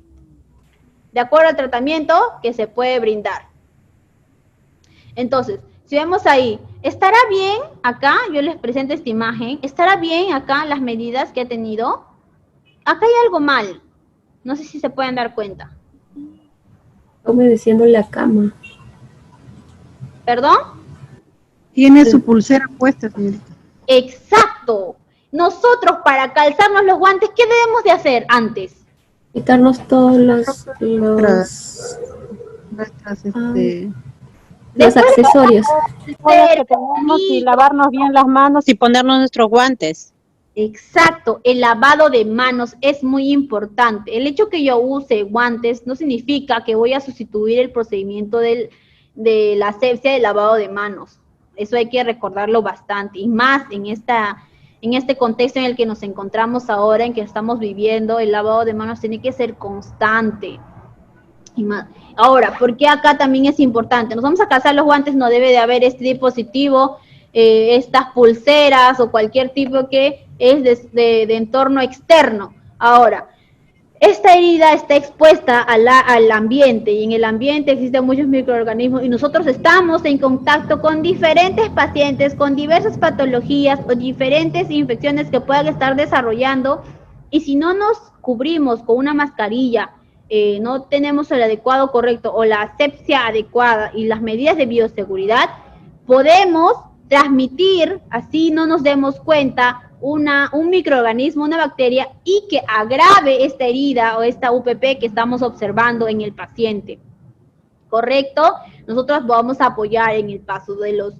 de acuerdo al tratamiento que se puede brindar. Entonces, si vemos ahí, ¿estará bien acá? Yo les presento esta imagen. ¿Estará bien acá las medidas que ha tenido? Acá hay algo mal. No sé si se pueden dar cuenta. Humedeciendo la cama. ¿Perdón? Tiene su pulsera puesta, señorita. Exacto. Nosotros, para calzarnos los guantes, ¿qué debemos de hacer antes? Quitarnos todos los accesorios. Que tenemos y lavarnos bien las manos y ponernos nuestros guantes. Exacto, el lavado de manos es muy importante. El hecho que yo use guantes no significa que voy a sustituir el procedimiento de la asepsia del lavado de manos. Eso hay que recordarlo bastante, y más en este contexto en el que nos encontramos ahora, en que estamos viviendo. El lavado de manos tiene que ser constante. y más. Ahora, ¿por qué acá también es importante? Nos vamos a calzar los guantes, no debe de haber este dispositivo, estas pulseras o cualquier tipo que es de entorno externo. Ahora, esta herida está expuesta al ambiente y en el ambiente existen muchos microorganismos y nosotros estamos en contacto con diferentes pacientes, con diversas patologías o diferentes infecciones que puedan estar desarrollando y si no nos cubrimos con una mascarilla, no tenemos el adecuado correcto o la asepsia adecuada y las medidas de bioseguridad, podemos transmitir, así no nos demos cuenta, un microorganismo, una bacteria, y que agrave esta herida o esta UPP que estamos observando en el paciente. ¿Correcto? Nosotros vamos a apoyar en el paso de los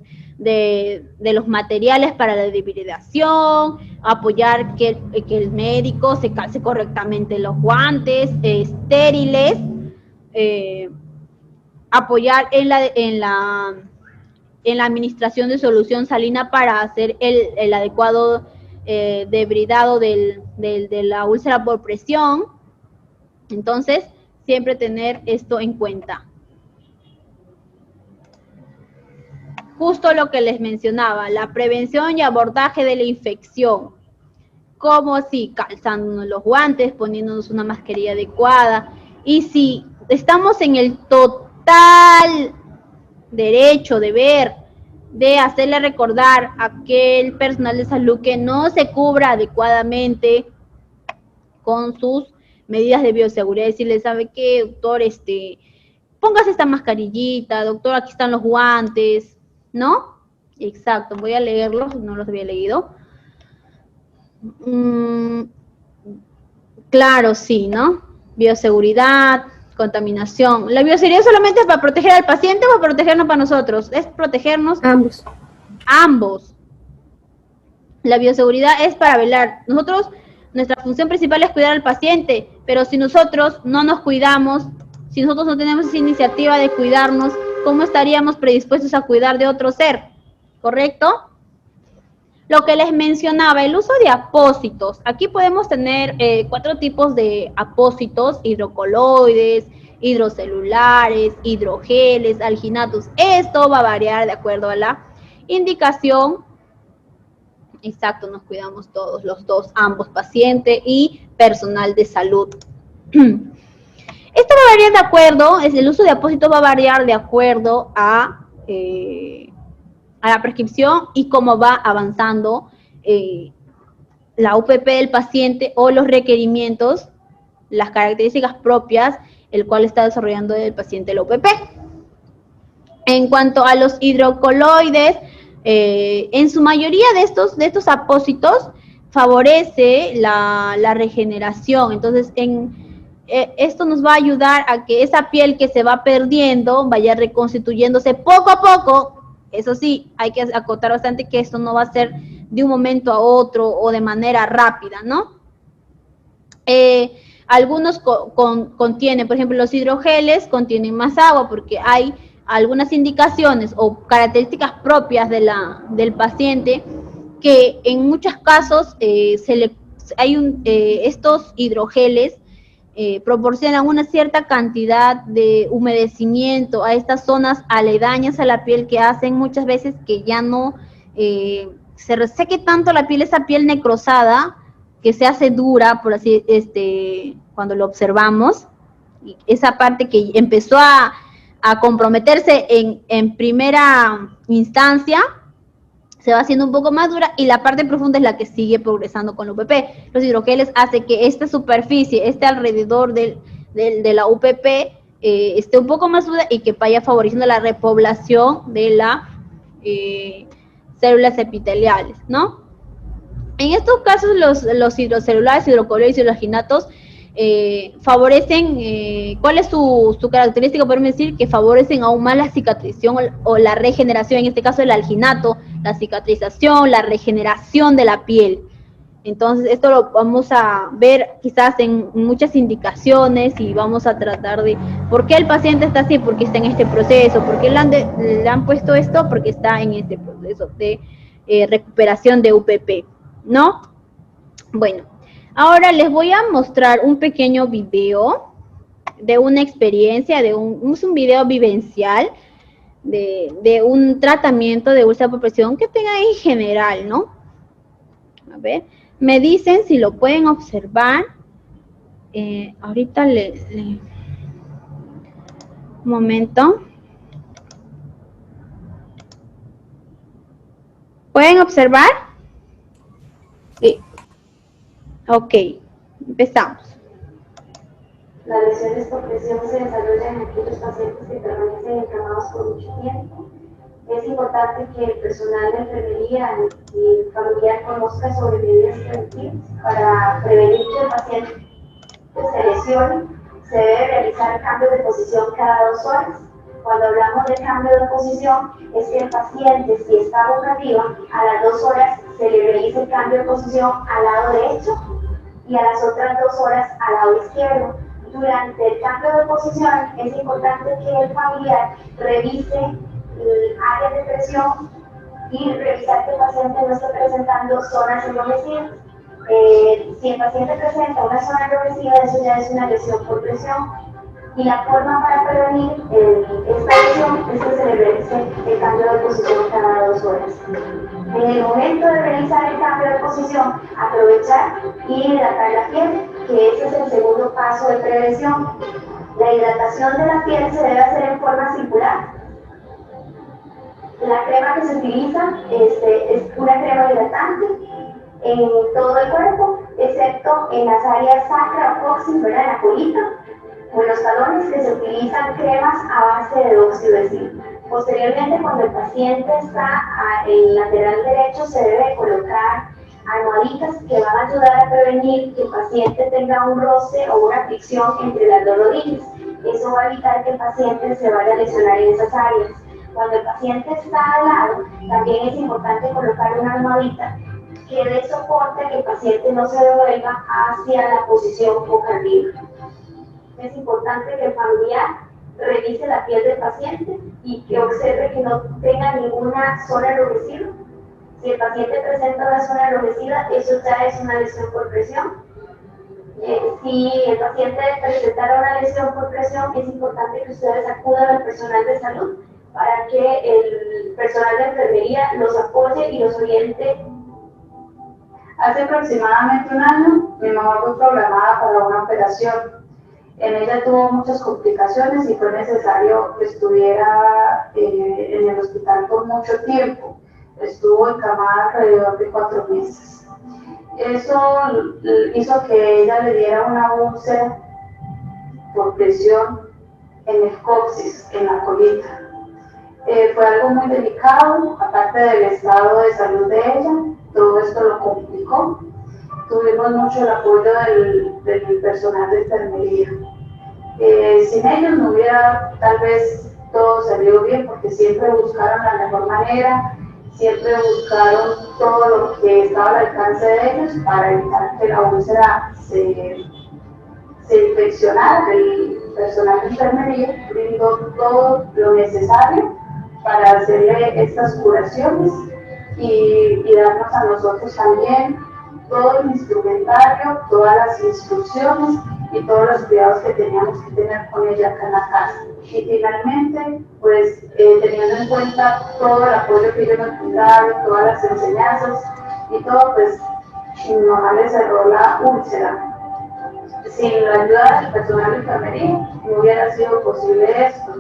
materiales para la dehidratación, apoyar que el médico se calce correctamente los guantes estériles, apoyar en la administración de solución salina para hacer el adecuado debridado de la úlcera por presión. Entonces, siempre tener esto en cuenta. Justo lo que les mencionaba, la prevención y abordaje de la infección. ¿Cómo así? Calzándonos los guantes, poniéndonos una mascarilla adecuada. Y si estamos en el total derecho, deber de hacerle recordar a aquel personal de salud que no se cubra adecuadamente con sus medidas de bioseguridad, decirle, ¿sabe qué, doctor? Póngase esta mascarillita, doctor, aquí están los guantes, ¿no? Exacto, voy a leerlos, no los había leído. Claro, sí, ¿no? Bioseguridad, contaminación. ¿La bioseguridad solamente es para proteger al paciente o para protegernos para nosotros? Es protegernos ambos. Ambos. La bioseguridad es para velar. Nosotros, nuestra función principal es cuidar al paciente, pero si nosotros no nos cuidamos, si nosotros no tenemos esa iniciativa de cuidarnos, ¿cómo estaríamos predispuestos a cuidar de otro ser? ¿Correcto? Lo que les mencionaba, el uso de apósitos. Aquí podemos tener 4 tipos de apósitos: hidrocoloides, hidrocelulares, hidrogeles, alginatos. Esto va a variar de acuerdo a la indicación. Exacto, nos cuidamos todos, los dos, ambos, paciente y personal de salud. Esto va a variar de acuerdo, el uso de apósitos va a variar de acuerdo a la prescripción y cómo va avanzando la UPP del paciente o los requerimientos, las características propias, el cual está desarrollando el paciente la UPP. En cuanto a los hidrocoloides, en su mayoría de estos apósitos favorece la regeneración. Entonces, esto nos va a ayudar a que esa piel que se va perdiendo vaya reconstituyéndose poco a poco. Eso sí, hay que acotar bastante que esto no va a ser de un momento a otro o de manera rápida, ¿no? Algunos contienen, por ejemplo, los hidrogeles contienen más agua porque hay algunas indicaciones o características propias del paciente que en muchos casos estos hidrogeles proporcionan una cierta cantidad de humedecimiento a estas zonas aledañas a la piel que hacen muchas veces que ya no se reseque tanto la piel, esa piel necrosada que se hace dura, por así, cuando lo observamos, y esa parte que empezó a comprometerse en primera instancia, se va haciendo un poco más dura y la parte profunda es la que sigue progresando con la UPP. Los hidrogeles hacen que esta superficie, alrededor de la UPP, esté un poco más dura y que vaya favoreciendo la repoblación de las células epiteliales, ¿no? En estos casos, los hidrocelulares, hidrocoloides y los alginatos favorecen, ¿cuál es su característica? Podemos decir que favorecen aún más la cicatrización o la regeneración, en este caso el alginato, la cicatrización, la regeneración de la piel. Entonces, esto lo vamos a ver quizás en muchas indicaciones y vamos a tratar de, ¿por qué el paciente está así? ¿Por qué está en este proceso? ¿Por qué le han puesto esto? Porque está en este proceso de recuperación de UPP, ¿no? Bueno, ahora les voy a mostrar un pequeño video. de una experiencia, es un video vivencial de un tratamiento de úlcera por presión que tenga en general, ¿no? A ver, me dicen si lo pueden observar. Ahorita un momento. ¿Pueden observar? Sí. Ok, empezamos. Las lesiones por presión se desarrollan en aquellos pacientes que permanecen encamados por mucho tiempo. Es importante que el personal de enfermería y el familiar conozca sobre medidas preventivas para prevenir que el paciente se lesione. Se debe realizar cambio de posición cada 2 horas. Cuando hablamos de cambio de posición, es que el paciente, si está boca arriba, a las 2 horas se le realiza el cambio de posición al lado derecho y a las otras 2 horas al lado izquierdo. Durante el cambio de posición es importante que el familiar revise el área de presión y revisar que el paciente no esté presentando zonas enrojecidas. Si el paciente presenta una zona enrojecida, eso ya es una lesión por presión. Y la forma para prevenir esta lesión es que se le realice el cambio de posición cada 2 horas. En el momento de realizar el cambio de posición, aprovechar y hidratar la piel, que ese es el segundo paso de prevención. La hidratación de la piel se debe hacer en forma circular. La crema que se utiliza es una crema hidratante en todo el cuerpo, excepto en las áreas sacra o coxis, ¿verdad? En la colita o en los talones, que se utilizan cremas a base de óxido de zinc. Posteriormente, cuando el paciente está en el lateral derecho, se debe colocar almohaditas que van a ayudar a prevenir que el paciente tenga un roce o una fricción entre las 2 rodillas. Eso va a evitar que el paciente se vaya a lesionar en esas áreas. Cuando el paciente está al lado, también es importante colocar una almohadita que dé soporte a que el paciente no se devuelva hacia la posición boca arriba. Es importante que el familiar revise la piel del paciente y que observe que no tenga ninguna zona enrojecida. Si el paciente presenta una zona enrojecida, eso ya es una lesión por presión. Si el paciente presentara una lesión por presión, es importante que ustedes acudan al personal de salud para que el personal de enfermería los apoye y los oriente. Hace aproximadamente un año, mi mamá fue programada para una operación. En ella tuvo muchas complicaciones y fue necesario que estuviera en el hospital por mucho tiempo. Estuvo encamada alrededor de 4 meses. Eso hizo que ella le diera una úlcera por presión en el coxis, en la colita. Fue algo muy delicado, aparte del estado de salud de ella, todo esto lo complicó. Tuvimos mucho el apoyo del personal de enfermería. Sin ellos no hubiera tal vez todo salido bien, porque siempre buscaron la mejor manera, siempre buscaron todo lo que estaba al alcance de ellos para evitar que la úlcera se infeccionara. El personal de enfermería brindó todo lo necesario para hacerle estas curaciones y darnos a nosotros también todo el instrumentario, todas las instrucciones y todos los cuidados que teníamos que tener con ella acá en la casa. Y finalmente, pues teniendo en cuenta todo el apoyo que ellos nos brindaron, todas las enseñanzas y todo, pues mi mamá le cerró la úlcera. Sin la ayuda del personal de enfermería no hubiera sido posible esto.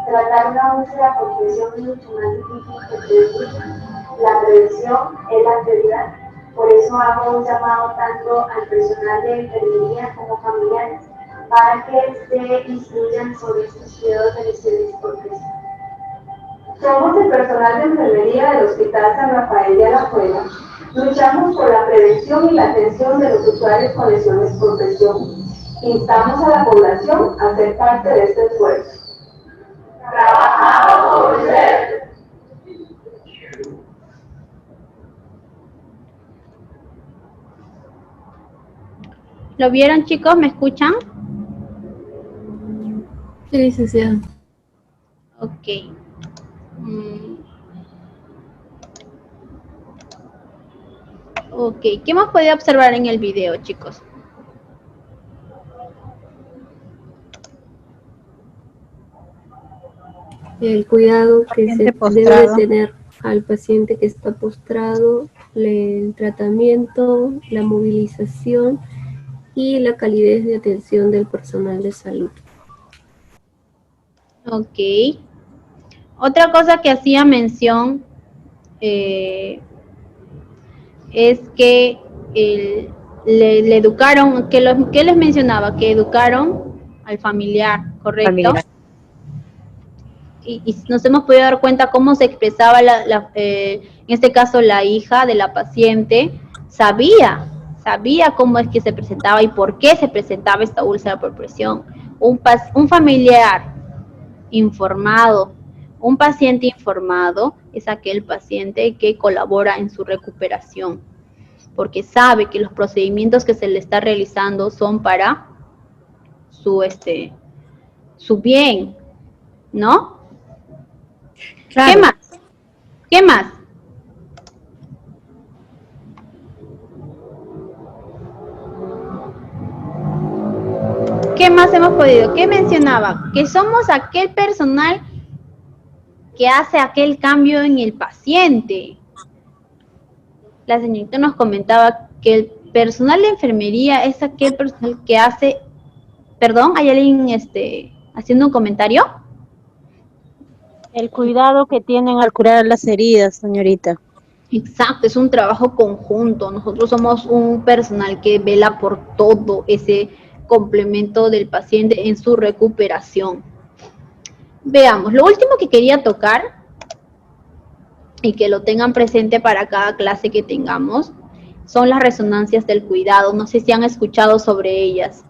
Tratar una úlcera por presión es mucho más difícil que prevenir. La prevención es la prioridad. Por eso hago un llamado tanto al personal de enfermería como familiares para que se instruyan sobre estos cuidados de lesiones por presión. Somos el personal de enfermería del Hospital San Rafael de Alajuela. Luchamos por la prevención y la atención de los usuarios con lesiones por presión. Instamos a la población a ser parte de este esfuerzo. Trabajamos por usted. ¿Lo vieron, chicos? ¿Me escuchan? Sí, licenciada. Ok. Ok, ¿qué hemos podido observar en el video, chicos? el cuidado que se postrado. debe de tener al paciente que está postrado, el tratamiento, la movilización y la calidez de atención del personal de salud. Ok. Otra cosa que hacía mención es que le educaron, que les mencionaba, que educaron al familiar, ¿correcto? Familiar. Y nos hemos podido dar cuenta cómo se expresaba, en este caso, la hija de la paciente, sabía cómo es que se presentaba y por qué se presentaba esta úlcera por presión. Un familiar informado, un paciente informado es aquel paciente que colabora en su recuperación, porque sabe que los procedimientos que se le está realizando son para su bien, ¿no? Claro. ¿Qué más? ¿Qué más? ¿Qué más hemos podido? ¿Qué mencionaba? Que somos aquel personal que hace aquel cambio en el paciente. La señorita nos comentaba que el personal de enfermería es aquel personal que hace... Perdón, ¿hay alguien haciendo un comentario? El cuidado que tienen al curar las heridas, señorita. Exacto, es un trabajo conjunto. Nosotros somos un personal que vela por todo ese complemento del paciente en su recuperación. Veamos, lo último que quería tocar, y que lo tengan presente para cada clase que tengamos, son las resonancias del cuidado. No sé si han escuchado sobre ellas.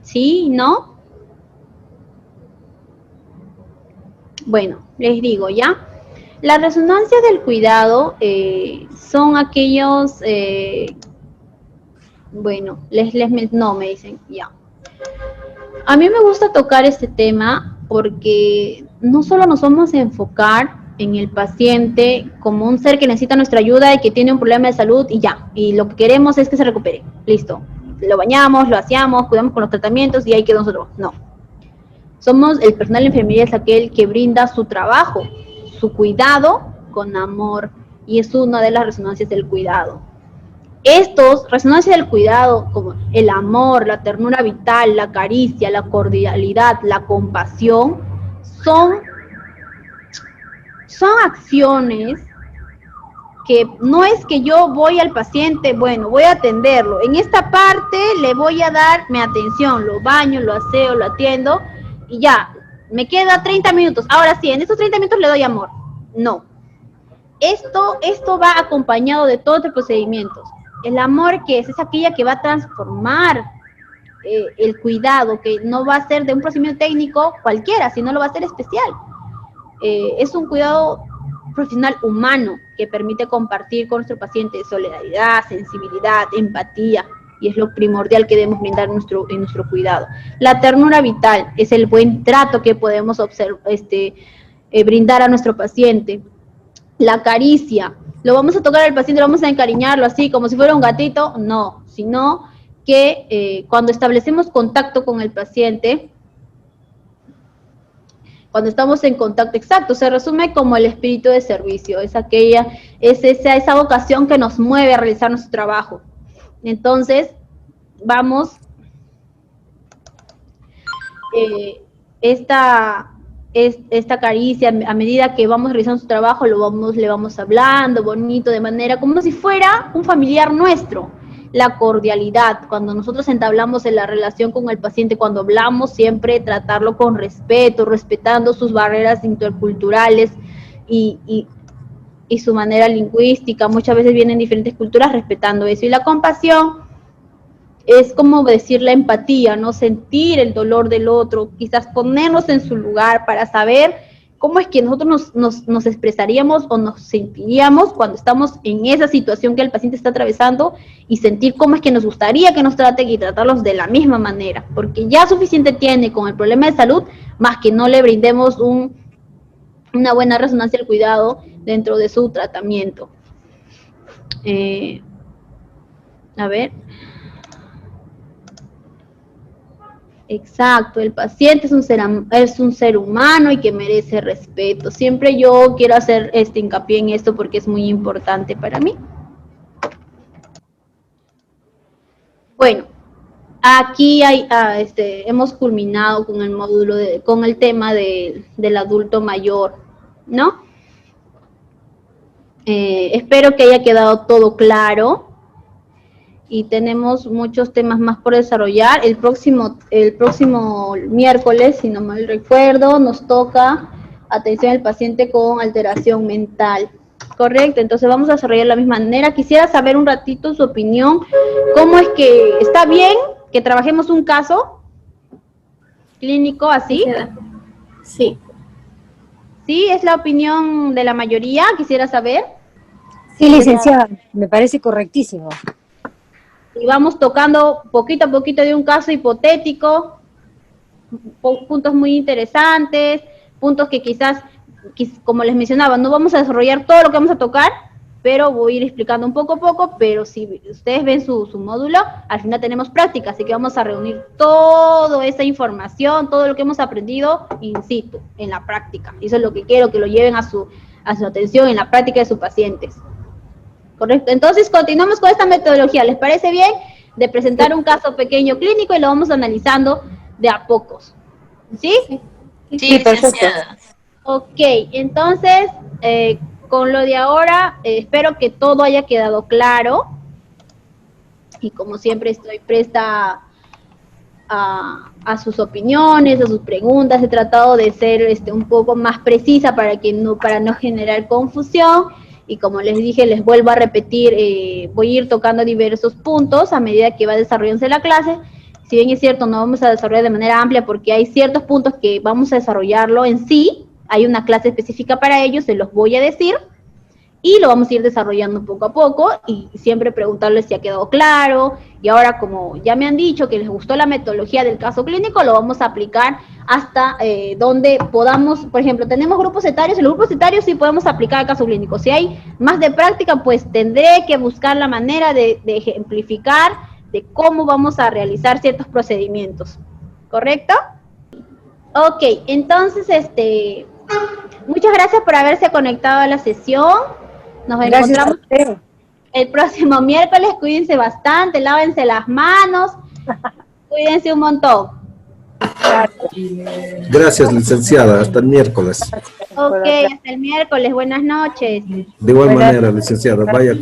¿Sí? ¿No? Bueno, les digo, ¿ya? Las resonancias del cuidado son aquellos, bueno, no, me dicen, ya. A mí me gusta tocar este tema porque no solo nos vamos a enfocar en el paciente como un ser que necesita nuestra ayuda y que tiene un problema de salud y ya, y lo que queremos es que se recupere, listo. Lo bañamos, lo aseamos, cuidamos con los tratamientos y ahí quedó nosotros. No. Somos, el personal de enfermería es aquel que brinda su trabajo, su cuidado con amor, y es una de las resonancias del cuidado. Resonancias del cuidado, como el amor, la ternura vital, la caricia, la cordialidad, la compasión, son acciones que no es que yo voy al paciente, bueno, voy a atenderlo, en esta parte le voy a dar mi atención, lo baño, lo aseo, lo atiendo, y ya, me queda 30 minutos, ahora sí, en esos 30 minutos le doy amor. No. Esto va acompañado de todos los procedimientos. El amor, que es aquella que va a transformar el cuidado, que no va a ser de un procedimiento técnico cualquiera, sino lo va a ser especial. Es un cuidado profesional humano que permite compartir con nuestro paciente solidaridad, sensibilidad, empatía, y es lo primordial que debemos brindar en nuestro cuidado. La ternura vital es el buen trato que podemos brindar a nuestro paciente. La caricia, lo vamos a tocar al paciente, lo vamos a encariñarlo así como si fuera un gatito, no, sino que cuando establecemos contacto con el paciente, cuando estamos en contacto, exacto, se resume como el espíritu de servicio, es esa vocación que nos mueve a realizar nuestro trabajo. Entonces, vamos, esta caricia, a medida que vamos realizando su trabajo, le vamos hablando bonito, de manera como si fuera un familiar nuestro. La cordialidad, cuando nosotros entablamos en la relación con el paciente, cuando hablamos, siempre tratarlo con respeto, respetando sus barreras interculturales y su manera lingüística. Muchas veces vienen diferentes culturas respetando eso. Y la compasión es como decir la empatía, ¿no? Sentir el dolor del otro, quizás ponernos en su lugar para saber cómo es que nosotros nos expresaríamos o nos sentiríamos cuando estamos en esa situación que el paciente está atravesando, y sentir cómo es que nos gustaría que nos traten y tratarlos de la misma manera, porque ya suficiente tiene con el problema de salud, más que no le brindemos una buena resonancia al cuidado dentro de su tratamiento. A ver. Exacto, el paciente es un ser humano y que merece respeto. Siempre yo quiero hacer hincapié en esto porque es muy importante para mí. Bueno, aquí hemos culminado con el módulo, con el tema del adulto mayor, ¿no? Espero que haya quedado todo claro. Y tenemos muchos temas más por desarrollar. El próximo miércoles, si no mal recuerdo, nos toca atención al paciente con alteración mental. Correcto, entonces vamos a desarrollar de la misma manera. Quisiera saber un ratito su opinión. ¿Cómo es que está bien que trabajemos un caso clínico así? Sí. ¿Sí? ¿Es la opinión de la mayoría? Quisiera saber. Sí, licenciada, me parece correctísimo. Y vamos tocando poquito a poquito de un caso hipotético, puntos muy interesantes, puntos que quizás, como les mencionaba, no vamos a desarrollar todo lo que vamos a tocar, pero voy a ir explicando un poco a poco, pero si ustedes ven su módulo, al final tenemos práctica, así que vamos a reunir toda esa información, todo lo que hemos aprendido in situ, en la práctica. Y eso es lo que quiero, que lo lleven a su atención en la práctica de sus pacientes. Correcto, entonces continuamos con esta metodología, ¿les parece bien? De presentar un caso pequeño clínico y lo vamos analizando de a pocos, ¿sí? Sí, licenciada. Ok, entonces, con lo de ahora, espero que todo haya quedado claro, y como siempre estoy presta a sus opiniones, a sus preguntas, he tratado de ser un poco más precisa para no generar confusión. Y como les dije, les vuelvo a repetir, voy a ir tocando diversos puntos a medida que va desarrollándose la clase. Si bien es cierto, no vamos a desarrollar de manera amplia porque hay ciertos puntos que vamos a desarrollarlo en sí. Hay una clase específica para ellos, se los voy a decir. Y lo vamos a ir desarrollando poco a poco y siempre preguntarles si ha quedado claro. Y ahora, como ya me han dicho que les gustó la metodología del caso clínico, lo vamos a aplicar hasta donde podamos. Por ejemplo, tenemos grupos etarios, en los grupos etarios sí podemos aplicar el caso clínico. Si hay más de práctica, pues tendré que buscar la manera de ejemplificar de cómo vamos a realizar ciertos procedimientos. ¿Correcto? Ok, entonces, muchas gracias por haberse conectado a la sesión. Nos encontramos el próximo miércoles. Cuídense bastante, lávense las manos, cuídense un montón. Gracias, licenciada. Hasta el miércoles. Ok, hasta el miércoles. Buenas noches. De igual manera, licenciada. Vaya.